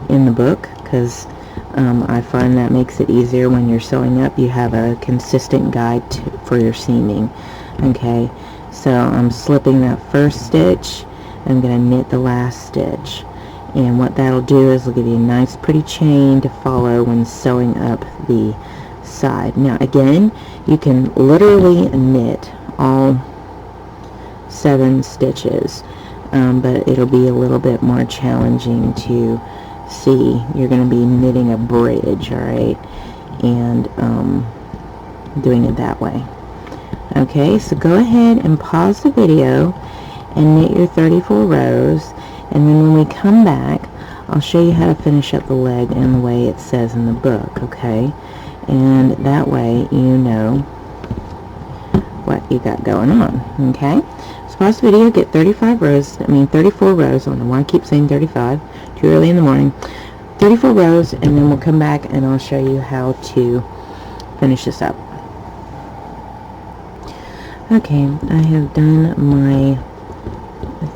in the book because I find that makes it easier when you're sewing up. You have a consistent guide for your seaming. Okay. So I'm slipping that first stitch, I'm going to knit the last stitch, and what that'll do is it'll give you a nice pretty chain to follow when sewing up the side. Now again, you can literally knit all 7 stitches, but it'll be a little bit more challenging to see. You're going to be knitting a bridge, alright, and doing it that way. Okay, so go ahead and pause the video and knit your 34 rows, and then when we come back I'll show you how to finish up the leg in the way it says in the book, okay? And that way you know what you got going on, okay? So pause the video, get 34 rows, I don't know why I keep saying 35, too early in the morning, 34 rows, and then we'll come back and I'll show you how to finish this up. Okay, I have done my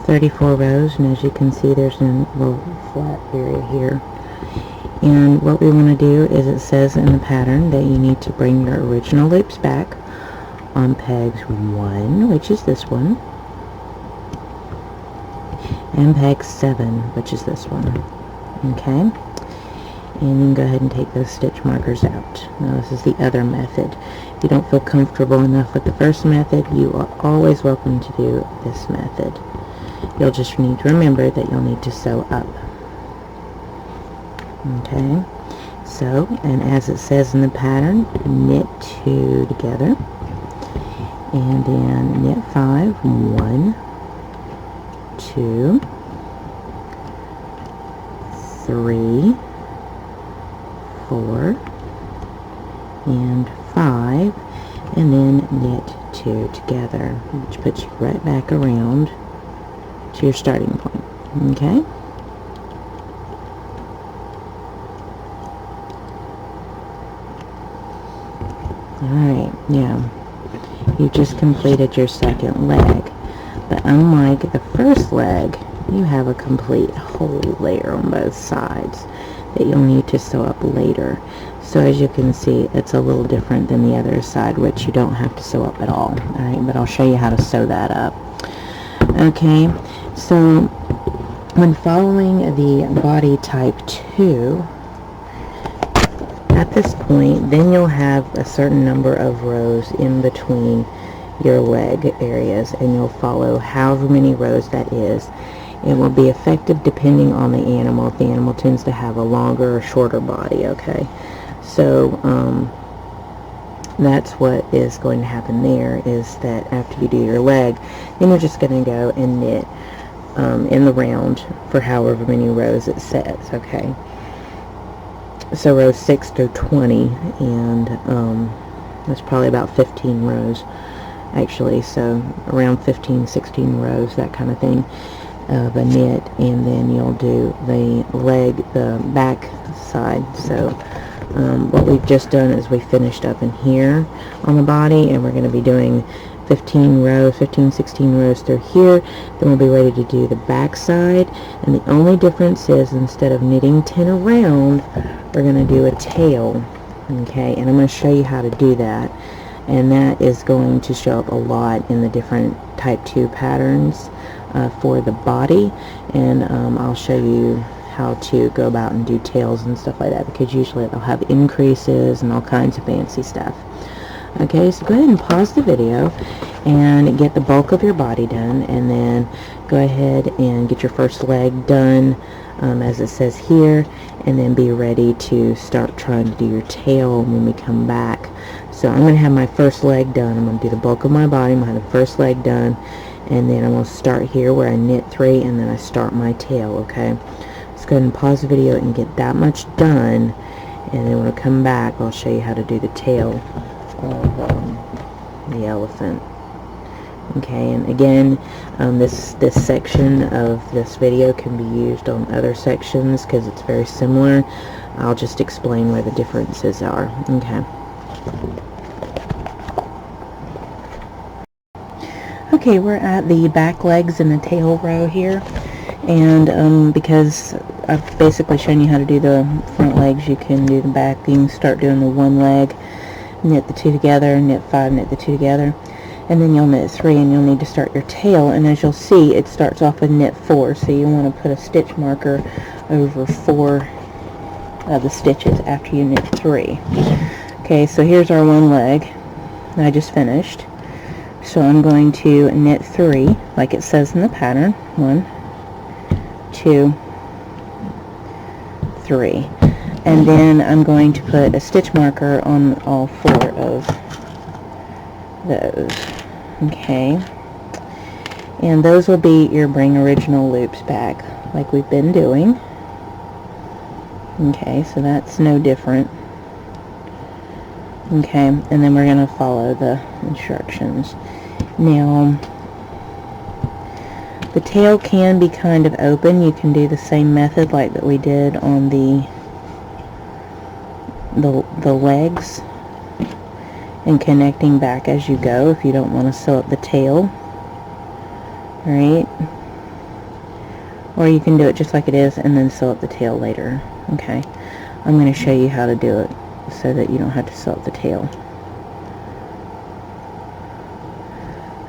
34 rows, and as you can see there's a little flat area here. And what we want to do is, it says in the pattern that you need to bring your original loops back on pegs 1, which is this one, and peg 7, which is this one. Okay, and you can go ahead and take those stitch markers out. Now this is the other method. If you don't feel comfortable enough with the first method, you are always welcome to do this method. You'll just need to remember that you'll need to sew up. Okay, so, and as it says in the pattern, knit 2 together, and then knit 5, 1, 2, 3, 4, and 5, and then knit 2 together, which puts you right back around to your starting point. Okay? Alright, now you just completed your second leg, but unlike the first leg, you have a complete hole layer on both sides that you'll need to sew up later. So as you can see, it's a little different than the other side, which you don't have to sew up at all. Alright, but I'll show you how to sew that up. Okay, so when following the body type 2, at this point, then you'll have a certain number of rows in between your leg areas, and you'll follow however many rows that is. It will be effective depending on the animal, if the animal tends to have a longer or shorter body. Okay, so that's what is going to happen there, is that after you do your leg, then you're just going to go and knit in the round for however many rows it says. Okay, so rows 6 through 20, and that's probably about 15 rows actually, so around 15, 16 rows, that kind of thing, of a knit. And then you'll do the leg, the back side. So what we've just done is we finished up in here on the body, and we're going to be doing 15 rows, 15, 16 rows through here. Then we'll be ready to do the back side, and the only difference is, instead of knitting 10 around, we're going to do a tail. Okay, and I'm going to show you how to do that, and that is going to show up a lot in the different type 2 patterns for the body, and I'll show you how to go about and do tails and stuff like that, because usually they'll have increases and all kinds of fancy stuff. Okay, so go ahead and pause the video and get the bulk of your body done, and then go ahead and get your first leg done as it says here, and then be ready to start trying to do your tail when we come back. So I'm going to have my first leg done. I'm going to do the bulk of my body. I'm going to have the first leg done, and then I'm going to start here where I knit 3, and then I start my tail. Okay, let's go ahead and pause the video and get that much done, and then when I come back, I'll show you how to do the tail of the elephant. Okay, and again, this section of this video can be used on other sections because it's very similar. I'll just explain where the differences are. Okay. Okay, we're at the back legs and the tail row here, and because I've basically shown you how to do the front legs, you can do the back. You can start doing the one leg, knit the 2 together, knit 5, knit the 2 together, and then you'll knit 3, and you'll need to start your tail. And as you'll see, it starts off with knit 4, so you want to put a stitch marker over 4 of the stitches after you knit 3. Okay, so here's our one leg that I just finished. So I'm going to knit 3 like it says in the pattern. 1, 2, 3. And then I'm going to put a stitch marker on all 4 of those. Okay, and those will be your bring original loops back, like we've been doing. Okay, so that's no different. Okay, and then we're going to follow the instructions. Now, the tail can be kind of open. You can do the same method like that we did on the legs, and connecting back as you go if you don't want to sew up the tail. Alright, or you can do it just like it is and then sew up the tail later. Okay, I'm going to show you how to do it so that you don't have to sew up the tail.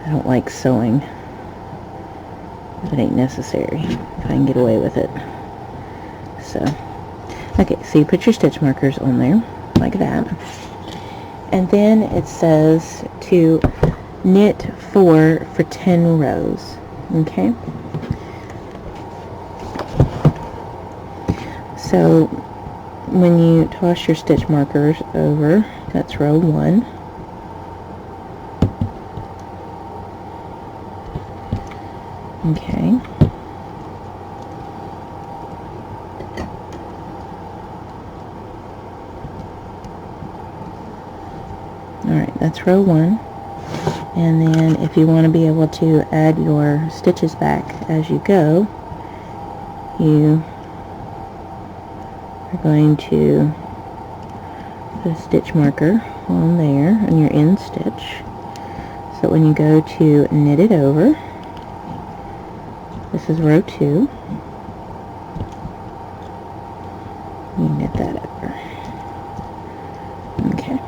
I don't like sewing if it ain't necessary, if I can get away with it. So, okay, so you put your stitch markers on there, like that. And then it says to knit 4 for 10 rows, okay? So, when you toss your stitch markers over, that's row 1. Okay. Alright, that's row 1. And then if you want to be able to add your stitches back as you go, you are going to put a stitch marker on there on your end stitch. So when you go to knit it over, this is row 2, you knit that over. Okay.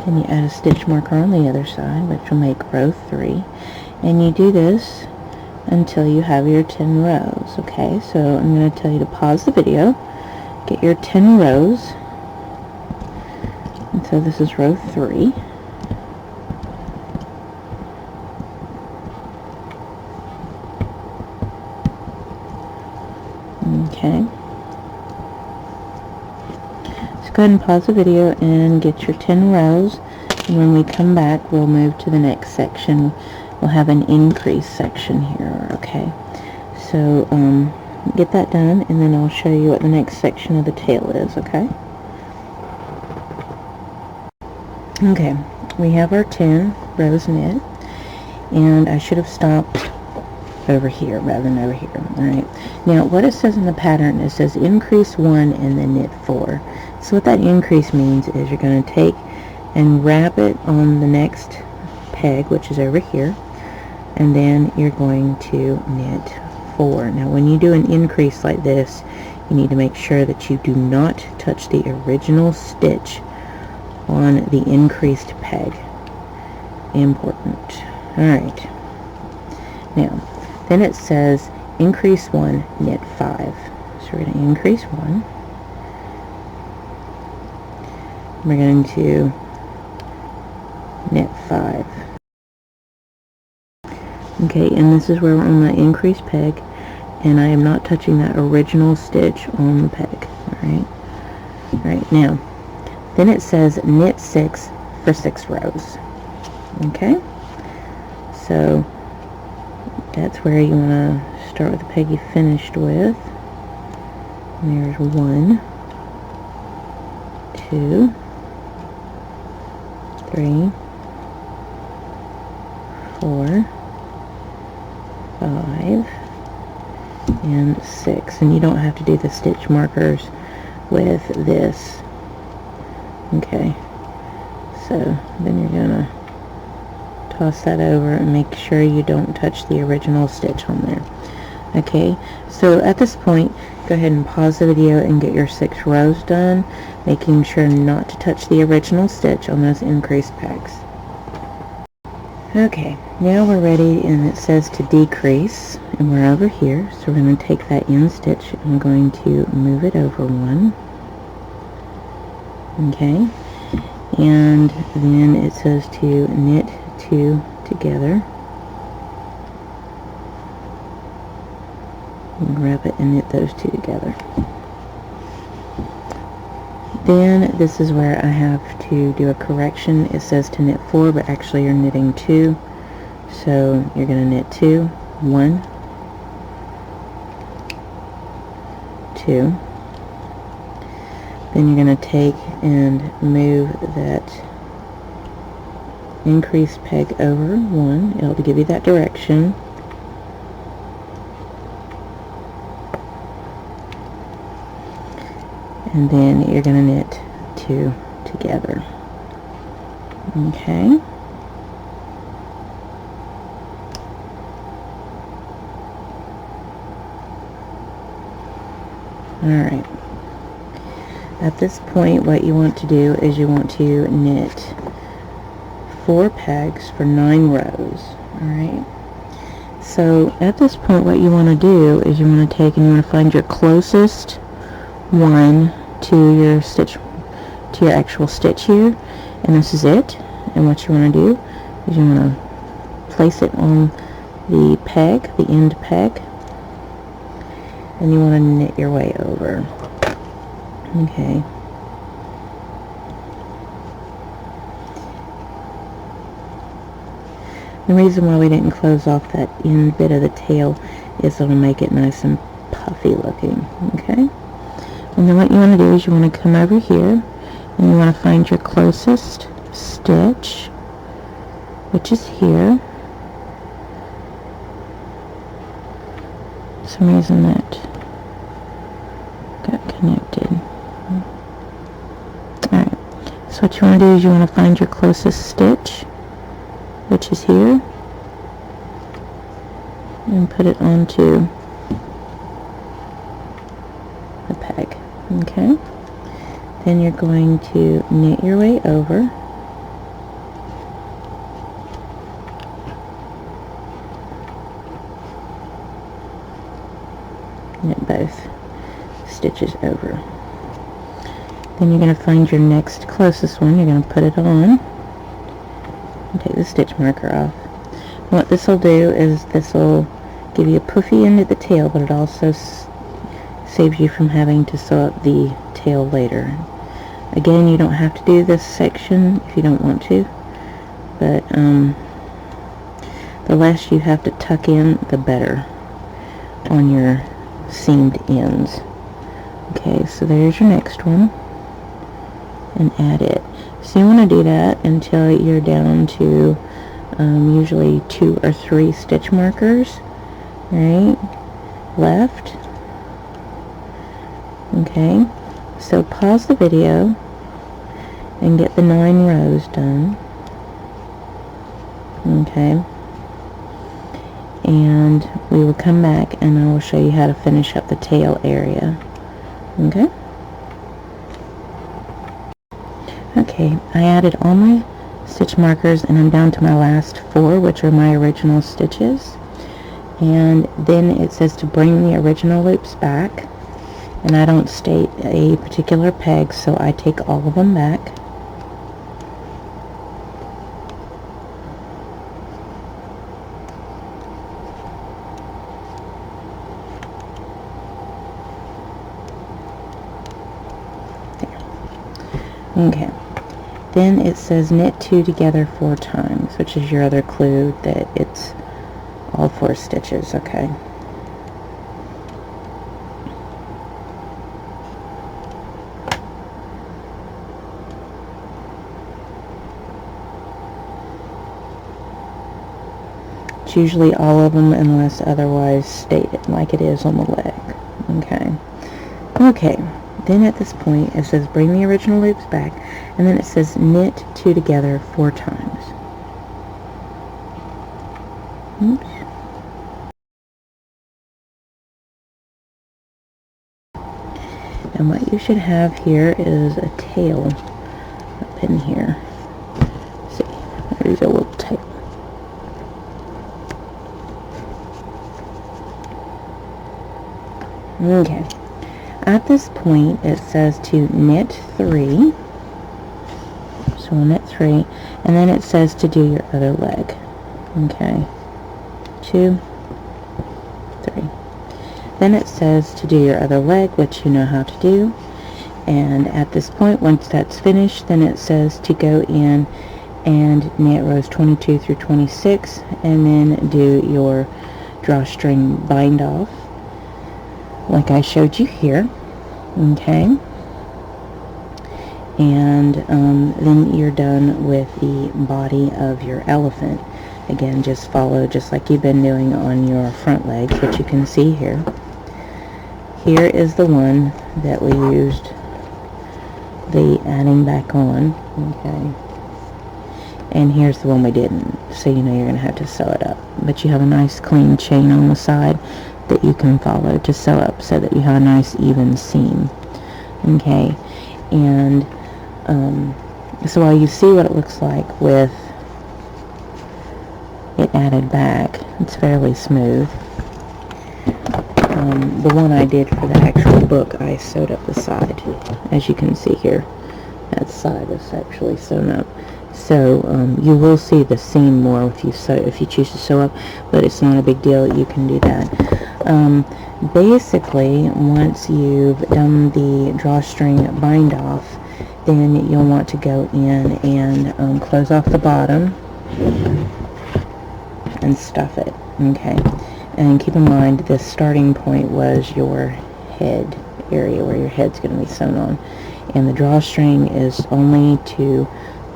Then you add a stitch marker on the other side, which will make row 3. And you do this until you have your 10 rows, okay? So I'm going to tell you to pause the video, get your 10 rows, and so this is row 3. Okay. So go ahead and pause the video and get your 10 rows, and when we come back we'll move to the next section. We'll have an increase section here, okay? So get that done, and then I'll show you what the next section of the tail is, okay? Okay, we have our 10 rows knit, and I should have stopped over here rather than over here. Alright, now what it says in the pattern, it says increase 1 and then knit 4. So what that increase means is you're going to take and wrap it on the next peg, which is over here, and then you're going to knit 4. Now when you do an increase like this, you need to make sure that you do not touch the original stitch on the increased peg. Important. Alright, now then it says increase 1, knit 5. So we're going to increase 1. We're going to knit 5. Okay, and this is where we're on the increased peg, and I am not touching that original stitch on the peg. Alright, now then it says knit 6 for 6 rows. Okay, so that's where you want to start with the peg you finished with. And there's 1, 2, 3, 4, 5, and 6. And you don't have to do the stitch markers with this. Okay, so then you're gonna toss that over and make sure you don't touch the original stitch on there. Okay, so at this point go ahead and pause the video and get your 6 rows done, making sure not to touch the original stitch on those increased pegs. Okay, now we're ready, and it says to decrease, and we're over here, so we're going to take that end stitch and we're going to move it over 1. Okay, and then it says to knit 2 together, and wrap it and knit those 2 together. Then this is where I have to do a correction. It says to knit 4, but actually you're knitting 2, so you're going to knit 2, 1, 2. Then you're going to take and move that increased peg over 1. It'll give you that direction. And then you're going to knit 2 together. Okay. Alright. At this point, what you want to do is you want to knit 4 pegs for 9 rows. Alright, so at this point what you want to do is you want to take and you want to find your closest one to your stitch, to your actual stitch here, and this is it. And what you want to do is you want to place it on the peg, the end peg, and you want to knit your way over. Okay. The reason why we didn't close off that end bit of the tail is it'll make it nice and puffy looking. Okay. And then what you want to do is you want to come over here and you want to find your closest stitch, which is here. For some reason that got connected. Alright, so what you want to do is you want to find your closest stitch, which is here, and put it onto the peg. Okay, then you're going to knit your way over, knit both stitches over. Then you're going to find your next closest one, you're going to put it on, and take the stitch marker off. And what this will do is this will give you a puffy end at the tail, but it also saves you from having to sew up the tail later. Again, you don't have to do this section if you don't want to, but the less you have to tuck in, the better on your seamed ends. Okay, so there's your next one, and add it. So you want to do that until you're down to usually 2 or 3 stitch markers, right, left. Okay, so pause the video and get the 9 rows done. Okay, and we will come back and I will show you how to finish up the tail area. Okay. Okay, I added all my stitch markers and I'm down to my last 4, which are my original stitches. And then it says to bring the original loops back, and I don't state a particular peg, so I take all of them back. There. Okay. Then it says knit 2 together 4 times, which is your other clue that it's all 4 stitches. Okay. It's usually all of them unless otherwise stated, like it is on the leg. Okay. Okay. Then at this point it says bring the original loops back, and then it says knit 2 together 4 times. Oops. And what you should have here is a tail up in here. Let's see, there's a little tail. Okay. At this point, it says to knit 3. So we'll knit 3, and then it says to do your other leg. Okay. 2, 3. Then it says to do your other leg, which you know how to do. And at this point, once that's finished, then it says to go in and knit rows 22 through 26, and then do your drawstring bind off, like I showed you here. Okay, and then you're done with the body of your elephant. Again, just follow just like you've been doing on your front legs, which you can see here. Here is the one that we used the adding back on. Okay, and here's the one we didn't, so you know you're going to have to sew it up, but you have a nice clean chain on the side that you can follow to sew up so that you have a nice even seam. Okay, and so while you see what it looks like with added back. It's fairly smooth. The one I did for the actual book, I sewed up the side. As you can see here, that side is actually sewn up. So you will see the seam more if you choose to sew up, but it's not a big deal. You can do that. Basically, once you've done the drawstring bind off, then you'll want to go in and close off the bottom and stuff it. Okay, and keep in mind this starting point was your head area where your head's going to be sewn on, and the drawstring is only to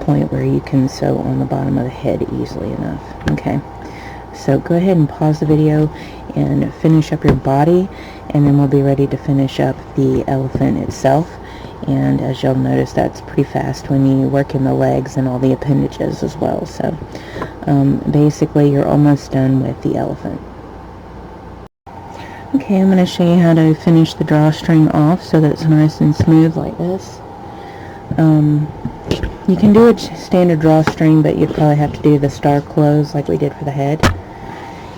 point where you can sew on the bottom of the head easily enough. Okay, so go ahead and pause the video and finish up your body, and then we'll be ready to finish up the elephant itself. And as you'll notice, that's pretty fast when you work in the legs and all the appendages as well. So basically you're almost done with the elephant. Okay, I'm going to show you how to finish the drawstring off so that it's nice and smooth like this. You can do a standard drawstring, but you'd probably have to do the star close like we did for the head.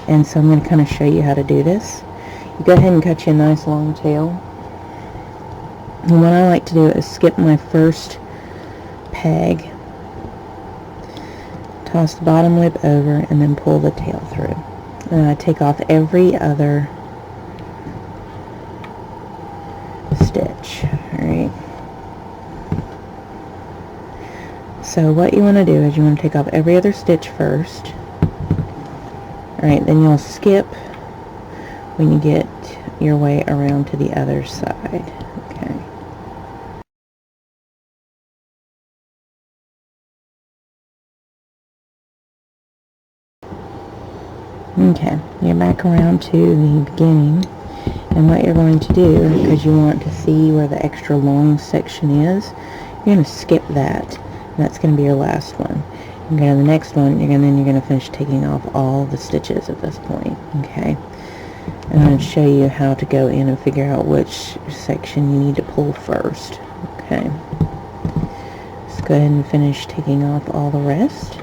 And so I'm going to kind of show you how to do this. You go ahead and cut you a nice long tail. And what I like to do is skip my first peg, toss the bottom loop over, and then pull the tail through. And I take off every other stitch. Alright. So what you want to do is you want to take off every other stitch first. Alright, then you'll skip when you get your way around to the other side. Okay. Okay, you're back around to the beginning, and what you're going to do, because you want to see where the extra long section is, you're going to skip that. That's going to be your last one. You go to the next one, then you're going to finish taking off all the stitches at this point. Okay, and I'm going to show you how to go in and figure out which section you need to pull first. Okay, let's go ahead and finish taking off all the rest.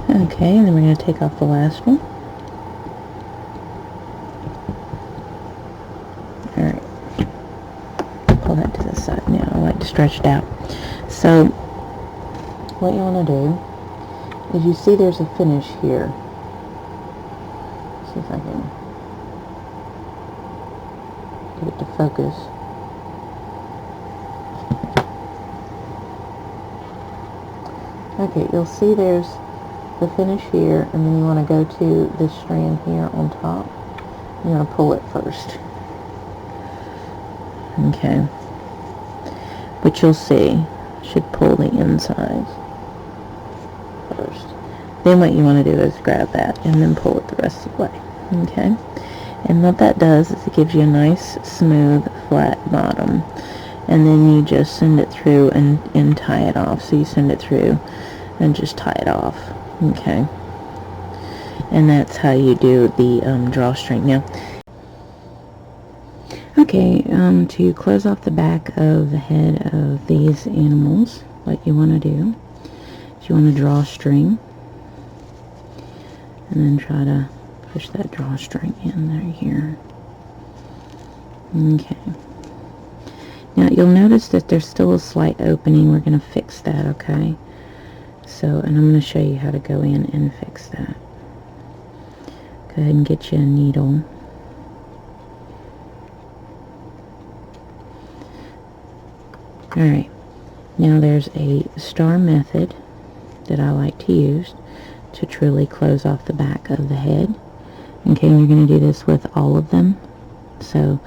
Okay, and then we're going to take off the last one. Alright, pull that to the side now. I like to stretch it out. So, what you want to do is you see there's a finish here. See if I can get it to focus. Okay, you'll see there's the finish here, and then you want to go to this strand here on top. You want to pull it first. Okay, which you'll see should pull the inside first. Then what you want to do is grab that and then pull it the rest of the way. Okay, and what that does is it gives you a nice smooth flat bottom, and then you just send it through and tie it off. So you send it through and just tie it off. Okay, and that's how you do the drawstring. Now, okay, to close off the back of the head of these animals, what you want to do is you want to draw a string, and then try to push that drawstring in there here. Okay. Now you'll notice that there's still a slight opening. We're going to fix that, okay? So, and I'm going to show you how to go in and fix that. Go ahead and get you a needle. Alright, now there's a star method that I like to use to truly close off the back of the head. Okay, and you're going to do this with all of them. So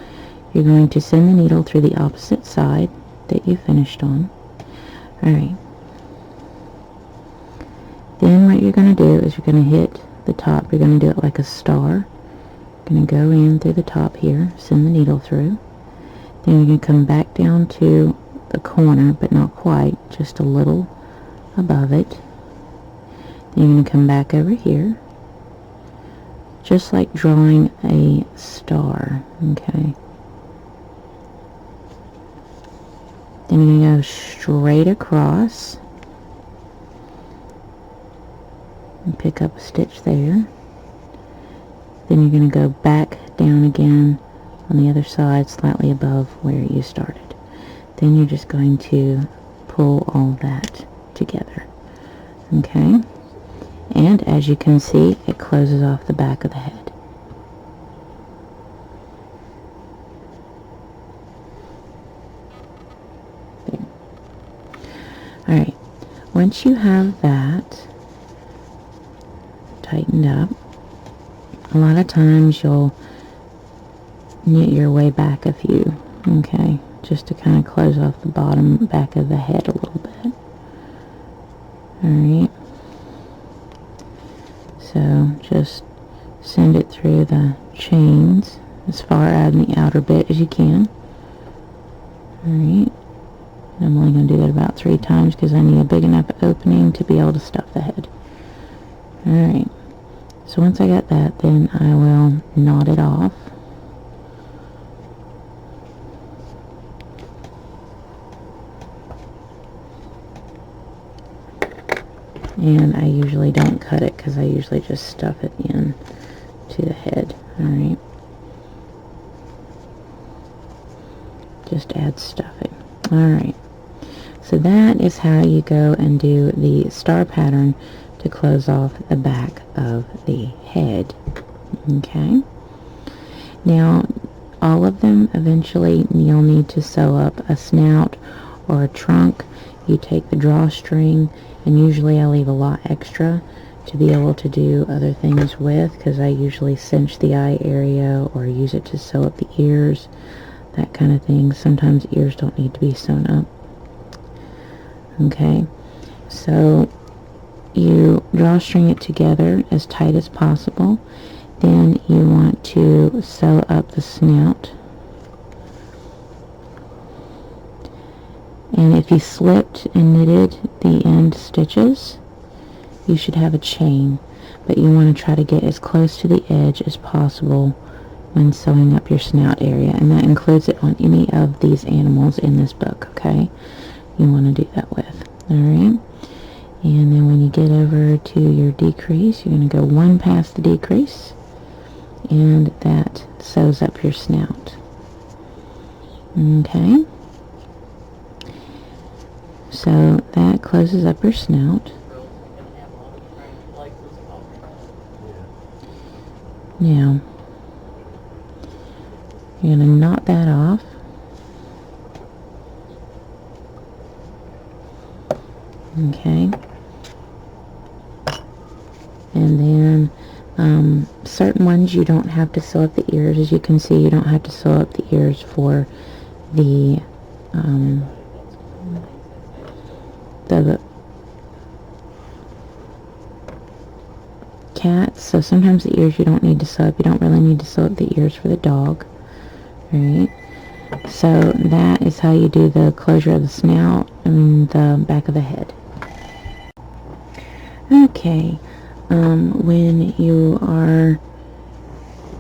you're going to send the needle through the opposite side that you finished on. Alright. Then what you're going to do is you're going to hit the top. You're going to do it like a star. You're going to go in through the top here, send the needle through. Then you're going to come back down to the corner, but not quite, just a little above it. Then you're going to come back over here, just like drawing a star. Okay. Then you're going to go straight across and pick up a stitch there. Then you're going to go back down again on the other side, slightly above where you started. Then you're just going to pull all that together. Okay? And as you can see, it closes off the back of the head. There. Alright, once you have that tightened up, a lot of times you'll knit your way back a few, okay, just to kind of close off the bottom back of the head a little bit. Alright, so just send it through the chains as far out in the outer bit as you can. Alright, I'm only going to do that about 3 times because I need a big enough opening to be able to stuff the head. Alright, so once I got that, then I will knot it off. And I usually don't cut it because I usually just stuff it in to the head. Alright, just add stuffing. Alright, so that is how you go and do the star pattern to close off the back of the head. Okay, now all of them eventually you'll need to sew up a snout or a trunk. You take the drawstring, and usually I leave a lot extra to be able to do other things with, because I usually cinch the eye area or use it to sew up the ears, that kind of thing. Sometimes ears don't need to be sewn up. Okay, so you drawstring it together as tight as possible. Then you want to sew up the snout. And if you slipped and knitted the end stitches, you should have a chain, but you want to try to get as close to the edge as possible when sewing up your snout area, and that includes it on any of these animals in this book. Okay, you want to do that with. Alright, and then when you get over to your decrease, you're going to go 1 past the decrease, and that sews up your snout. Okay, so that closes up your snout. Now you're going to knot that off. Okay, and then certain ones you don't have to sew up the ears. As you can see, you don't have to sew up the ears for the cats. So sometimes the ears you don't need to sew up. You don't really need to sew up the ears for the dog. Alright, so that is how you do the closure of the snout and the back of the head. Okay, when you are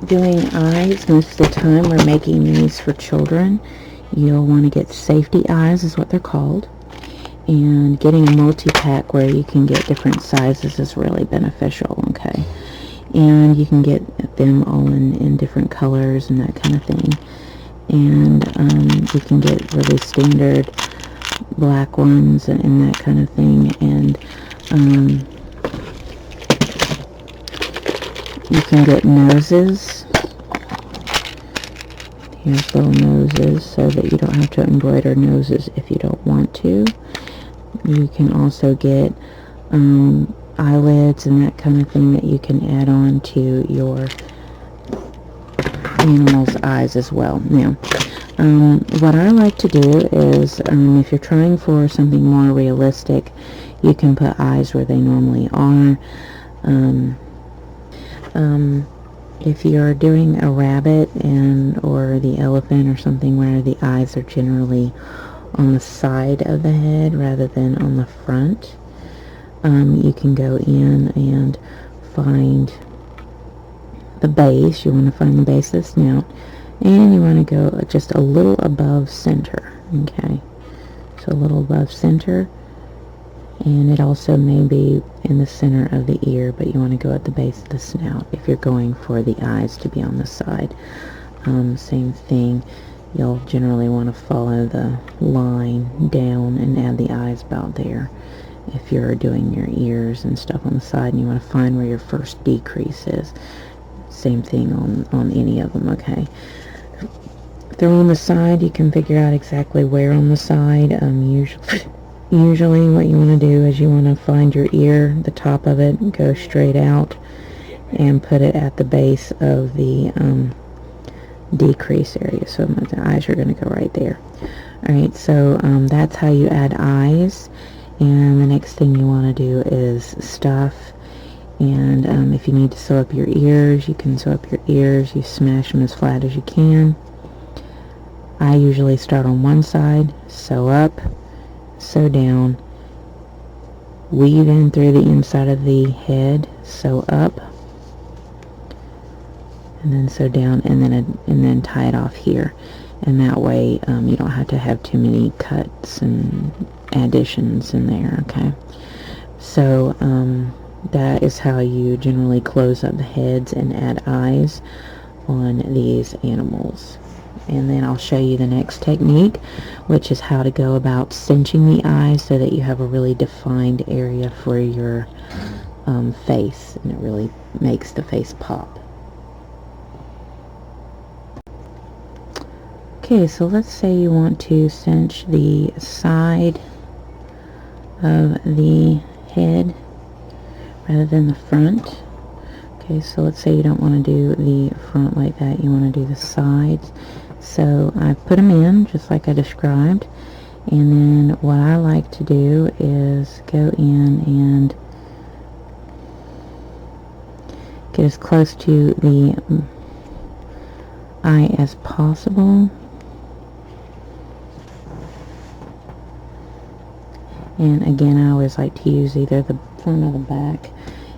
doing eyes, most of the time we're making these for children. You'll want to get safety eyes, is what they're called. And getting a multi-pack where you can get different sizes is really beneficial, okay? And you can get them all in different colors and that kind of thing. And you can get really standard black ones and that kind of thing. And you can get noses. Here's little noses so that you don't have to embroider noses if you don't want to. You can also get eyelids and that kind of thing that you can add on to your animal's eyes as well. Now, what I like to do is, if you're trying for something more realistic, you can put eyes where they normally are. If you're doing a rabbit or the elephant or something where the eyes are generally on the side of the head rather than on the front, you can go in and find the base. You want to find the base of the snout, and you want to go just a little above center. Okay, so a little above center, and it also may be in the center of the ear, but you want to go at the base of the snout if you're going for the eyes to be on the side. Same thing, you'll generally want to follow the line down and add the eyes about there if you're doing your ears and stuff on the side, and you want to find where your first decrease is. Same thing on any of them, okay? If they're on the side, you can figure out exactly where on the side. Usually what you want to do is you want to find your ear, the top of it, go straight out, and put it at the base of the decrease area. So the eyes are going to go right there. Alright, so that's how you add eyes. And the next thing you want to do is stuff. And if you need to sew up your ears, you can sew up your ears. You smash them as flat as you can. I usually start on one side, sew up, sew down, weave in through the inside of the head, sew up, and then sew down, and then tie it off here. And that way you don't have to have too many cuts and additions in there, okay? So that is how you generally close up the heads and add eyes on these animals. And then I'll show you the next technique, which is how to go about cinching the eyes so that you have a really defined area for your face, and it really makes the face pop. Okay, so let's say you want to cinch the side of the head rather than the front. Okay, so let's say you don't want to do the front like that, you want to do the sides. So I put them in just like I described, and then what I like to do is go in and get as close to the eye as possible. And again, I always like to use either the front or the back,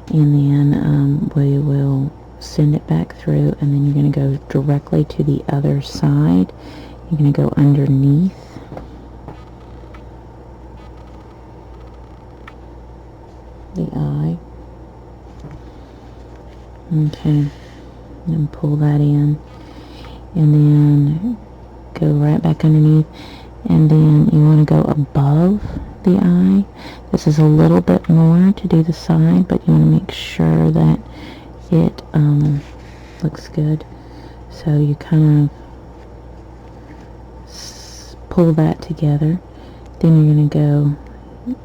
and then we will send it back through, and then you're going to go directly to the other side. You're going to go underneath the eye. Okay, and pull that in, and then go right back underneath, and then you want to go above the eye. This is a little bit more to do the side, but you want to make sure that it looks good. So you kind of pull that together. Then you're going to go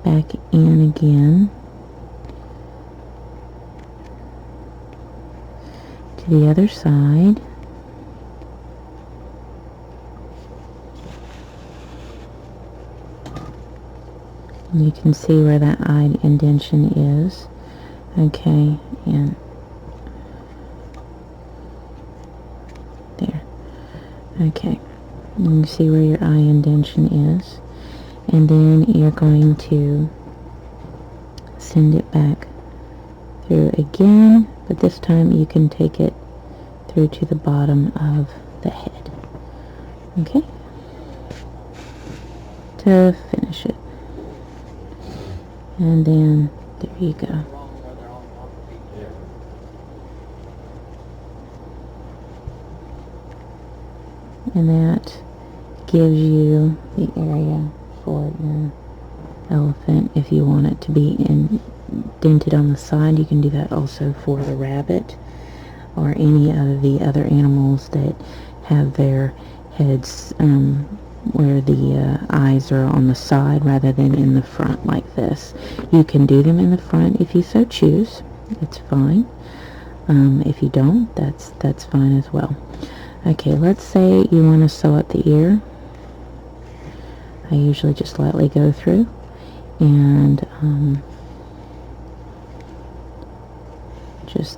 back in again to the other side. And you can see where that eye indentation is. Okay, and there. Okay, and you see where your eye indentation is. And then you're going to send it back through again, but this time you can take it through to the bottom of the head. Okay, to finish it. And then there you go. And that gives you the area for your elephant. If you want it to be indented on the side, you can do that also for the rabbit or any of the other animals that have their heads where the eyes are on the side rather than in the front like this. You can do them in the front if you so choose. It's fine. If you don't, that's fine as well. Okay, let's say you want to sew up the ear. I usually just lightly go through and just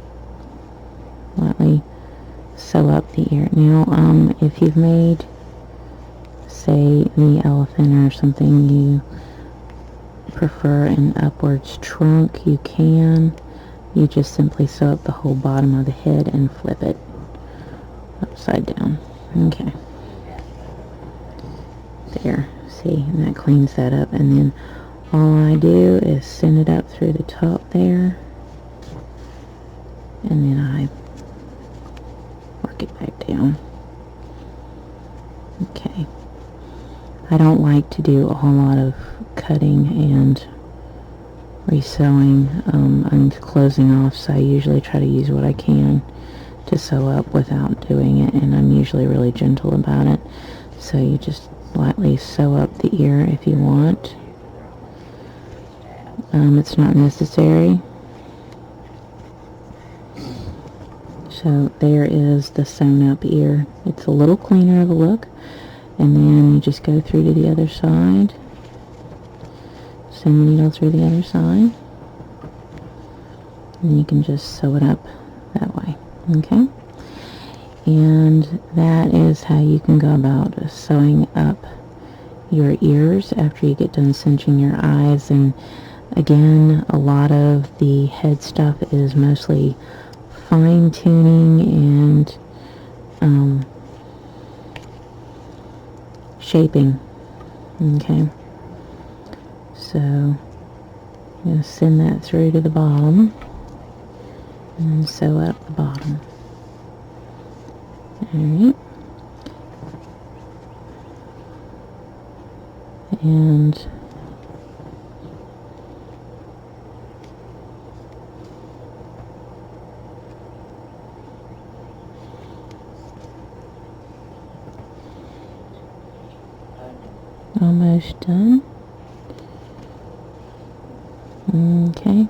lightly sew up the ear. Now, if you've made, say, the elephant or something, you prefer an upwards trunk, you can. You just simply sew up the whole bottom of the head and flip it upside down. Okay. There. See, and that cleans that up. And then all I do is send it up through the top there, and then I work it back down. Okay. I don't like to do a whole lot of cutting and resewing. I'm closing off, so I usually try to use what I can to sew up without doing it, and I'm usually really gentle about it. So you just lightly sew up the ear if you want. It's not necessary. So there is the sewn up ear. It's a little cleaner of a look. And then you just go through to the other side. Send the needle through the other side. And you can just sew it up that way. Okay? And that is how you can go about sewing up your ears after you get done cinching your eyes. And again, a lot of the head stuff is mostly fine tuning and shaping. Okay, so I'm going to send that through to the bottom and sew up the bottom. Alright, and almost done. Okay,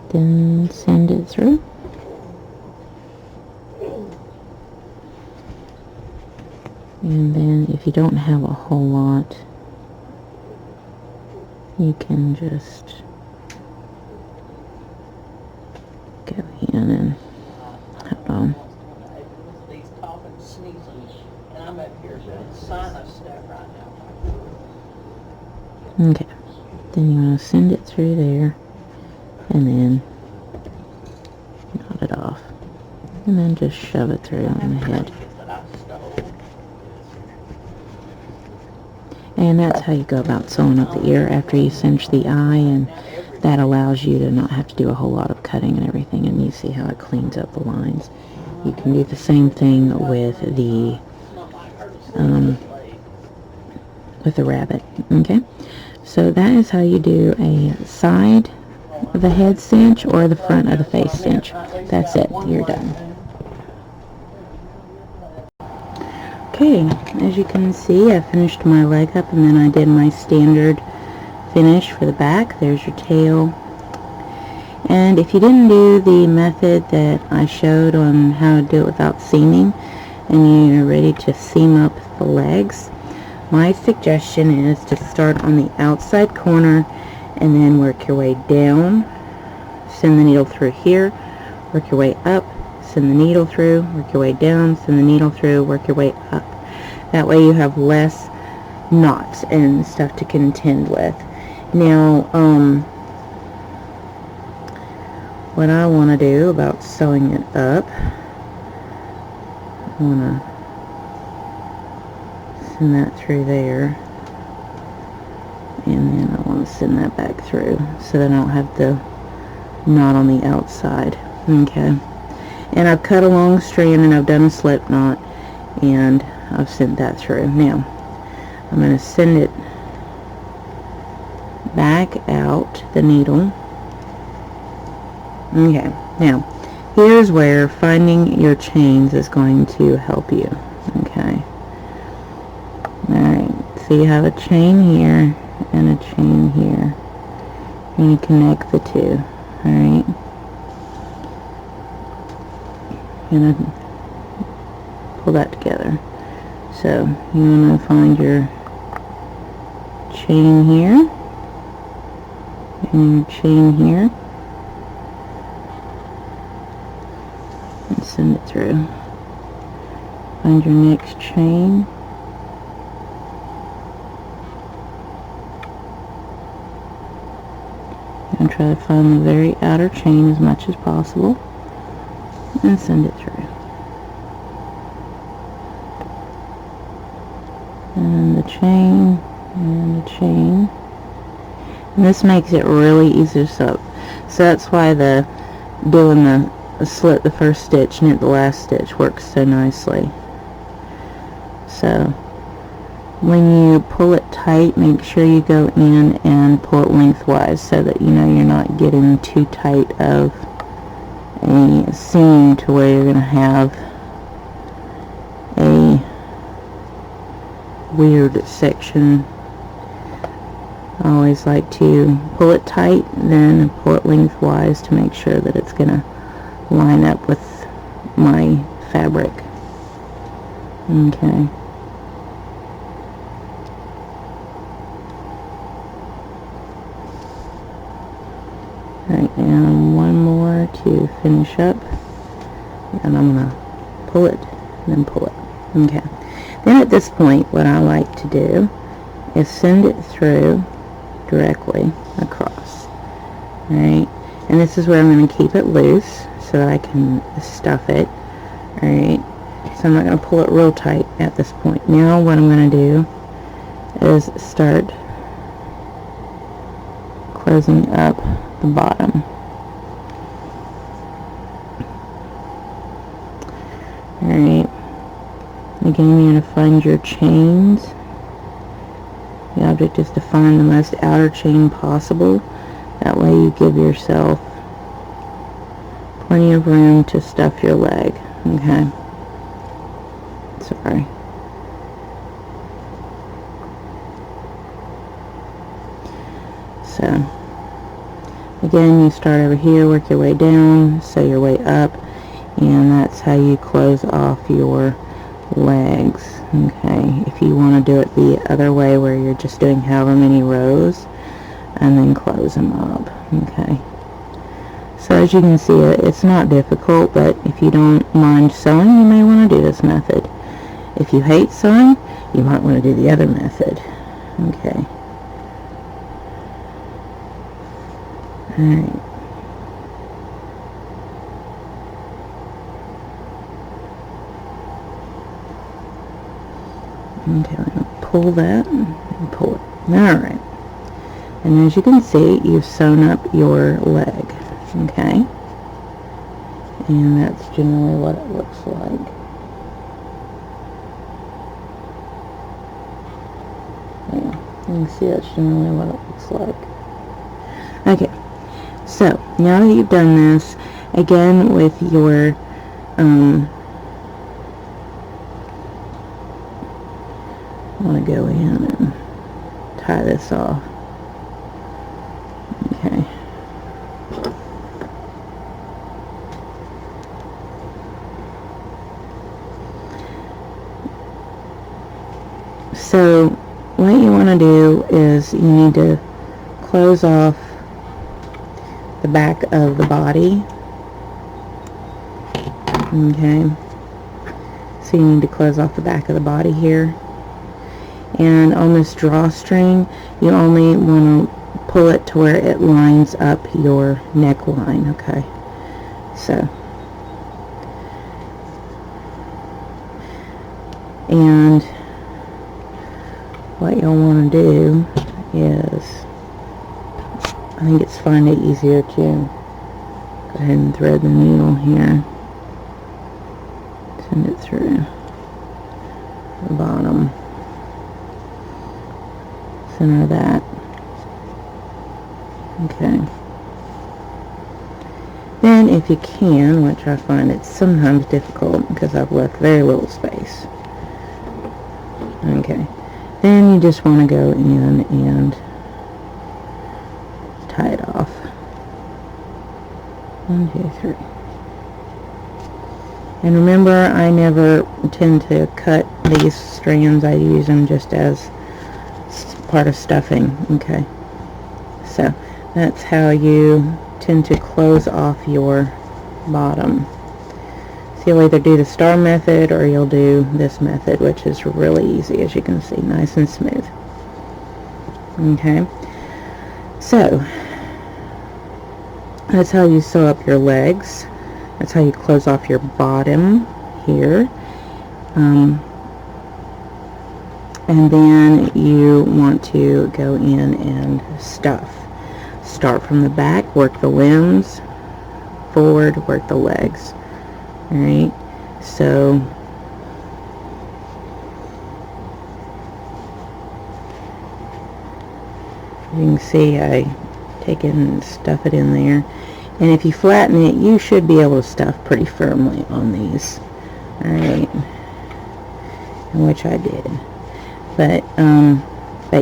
then send it through. And then if you don't have a whole lot, you can just go in and hold on. Okay, then you want to send it through there and then knot it off and then just shove it through on the head. And that's how you go about sewing up the ear after you cinch the eye, and that allows you to not have to do a whole lot of cutting and everything, and you see how it cleans up the lines. You can do the same thing with the rabbit. Okay, so that is how you do a side of the head cinch or the front of the face cinch. That's it, you're done. Okay, as you can see, I finished my leg up and then I did my standard finish for the back. There's your tail. And if you didn't do the method that I showed on how to do it without seaming, and you're ready to seam up the legs, my suggestion is to start on the outside corner and then work your way down, send the needle through here, work your way up, send the needle through, work your way down, send the needle through, work your way up. That way you have less knots and stuff to contend with. Now, what I want to do about sewing it up, I want to send that through there, and then I want to send that back through so that I don't have the knot on the outside. Okay, and I've cut a long strand and I've done a slip knot and I've sent that through. Now I'm going to send it back out the needle. Okay, now here's where finding your chains is going to help you. Okay, alright, so you have a chain here and a chain here, and you connect the two. Alright, and pull that together. So you want to find your chain here and your chain here and send it through. Find your next chain and try to find the very outer chain as much as possible and send it through. And the chain chain and a chain. And this makes it really easy to sew. So that's why doing the slit the first stitch, knit the last stitch works so nicely. So when you pull it tight, make sure you go in and pull it lengthwise so that you know you're not getting too tight of a seam to where you're going to have a weird section. I always like to pull it tight, then pull it lengthwise to make sure that it's going to line up with my fabric. Okay. Alright, and one more to finish up, and I'm going to pull it and then pull it. Okay. Then at this point, what I like to do is send it through directly across. Alright, and this is where I'm going to keep it loose so that I can stuff it. Alright, so I'm not going to pull it real tight at this point. Now what I'm going to do is start closing up the bottom. Alright, again you're going to find your chains. The object is to find the most outer chain possible. That way you give yourself plenty of room to stuff your leg. Okay. Sorry. So, again, you start over here, work your way down, sew your way up, and that's how you close off your legs. Okay, if you want to do it the other way where you're just doing however many rows and then close them up. Okay, so as you can see, it's not difficult, but if you don't mind sewing, you may want to do this method. If you hate sewing, you might want to do the other method. Okay. Alright. Okay, I'm going to pull that and pull it. Alright. And as you can see, you've sewn up your leg. Okay? And that's generally what it looks like. Yeah, you can see that's generally what it looks like. Okay, so now that you've done this, again with your I want to go in and tie this off. Okay. So what you want to do is you need to close off the back of the body. Okay. So you need to close off the back of the body here. And on this drawstring, you only want to pull it to where it lines up your neckline. Okay. So, and what you'll want to do is, I think it's finding it easier to go ahead and thread the needle here. Send it through the bottom. Center that. Okay. Then if you can, which I find it's sometimes difficult because I've left very little space. Okay. Then you just want to go in and tie it off. 1, 2, 3. And remember, I never tend to cut these strands. I use them just as part of stuffing. Okay, so that's how you tend to close off your bottom. So you'll either do the star method or you'll do this method, which is really easy, as you can see, nice and smooth. Okay, so that's how you sew up your legs. That's how you close off your bottom here. And then you want to go in and stuff. Start from the back, work the limbs, forward, work the legs. Alright, so you can see I take it and stuff it in there. And if you flatten it, you should be able to stuff pretty firmly on these. Alright, which I did. But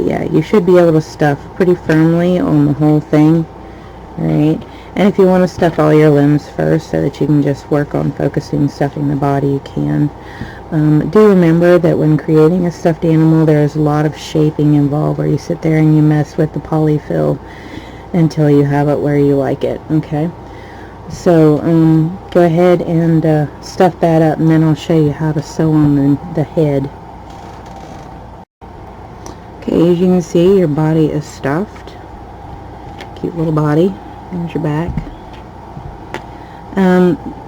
yeah, you should be able to stuff pretty firmly on the whole thing. Alright, and if you want to stuff all your limbs first so that you can just work on focusing stuffing the body, you can. Do remember that when creating a stuffed animal, there's a lot of shaping involved where you sit there and you mess with the polyfill until you have it where you like it. Okay, so go ahead and stuff that up, and then I'll show you how to sew on the head. Okay, as you can see, your body is stuffed. Cute little body. There's your back.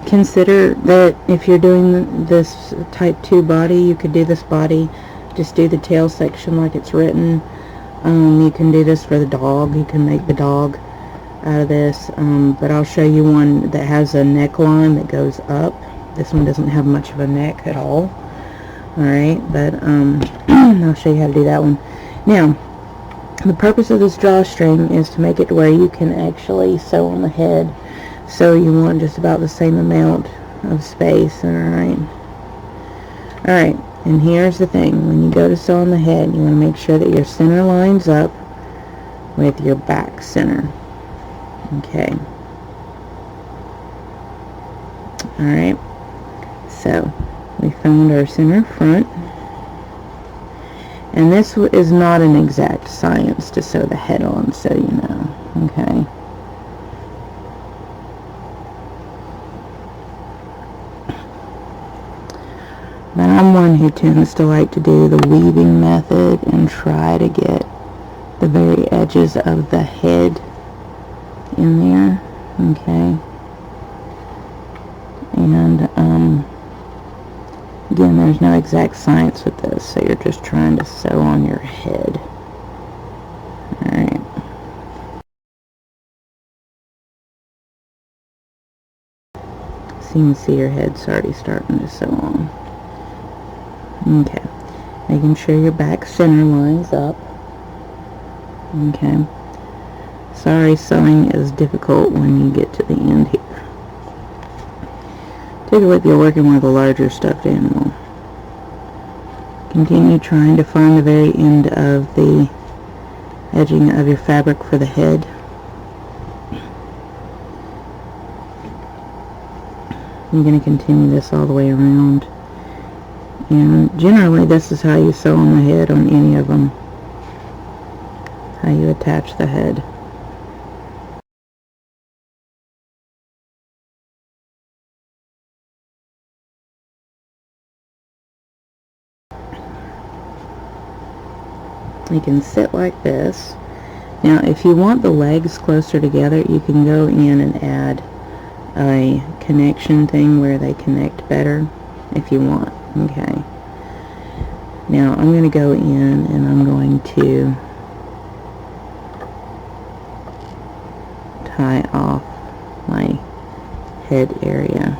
Consider that if you're doing this type 2 body, you could do this body, just do the tail section like it's written. You can do this for the dog. You can make the dog out of this, but I'll show you one that has a neckline that goes up. This one doesn't have much of a neck at all. Alright, but I'll show you how to do that one. Now, the purpose of this drawstring is to make it to where you can actually sew on the head. So you want just about the same amount of space. Alright, and here's the thing. When you go to sew on the head, you want to make sure that your center lines up with your back center. Okay. Alright, so we found our center front. And this is not an exact science to sew the head on, so you know. Okay. But I'm one who tends to like to do the weaving method and try to get the very edges of the head in there. Okay. And again, there's no exact science with this, so you're just trying to sew on your head. Alright. So you can see your head's already starting to sew on. Okay. Making sure your back center lines up. Okay. Sorry, sewing is difficult when you get to the end here. Particularly if you're working with a larger stuffed animal. Continue trying to find the very end of the edging of your fabric for the head. You're going to continue this all the way around. And generally this is how you sew on the head on any of them. How you attach the head. You can sit like this. Now if you want the legs closer together, you can go in and add a connection thing where they connect better if you want. Okay. Now I'm going to go in and I'm going to tie off my head area.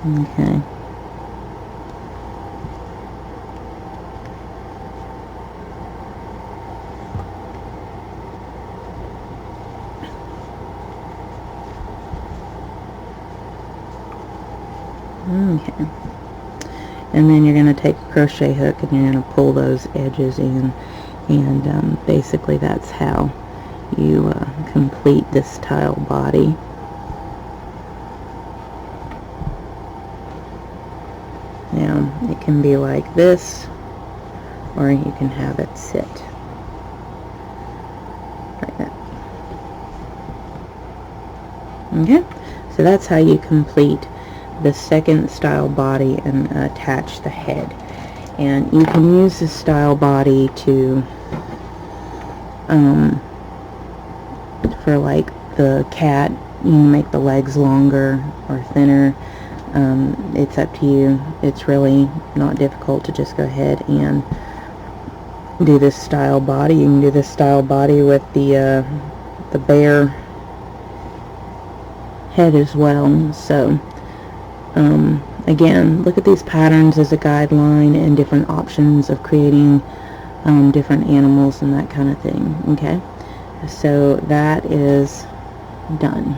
Okay. Okay. And then you're going to take a crochet hook and you're going to pull those edges in, and basically that's how you complete this tile body. Now it can be like this, or you can have it sit like that. Okay, so that's how you complete the second style body and attach the head. And you can use this style body to for like the cat You can make the legs longer or thinner. It's up to you. It's really not difficult to just go ahead and do this style body. You can do this style body with the bear head as well. So again, look at these patterns as a guideline and different options of creating different animals and that kind of thing. Okay, so that is done.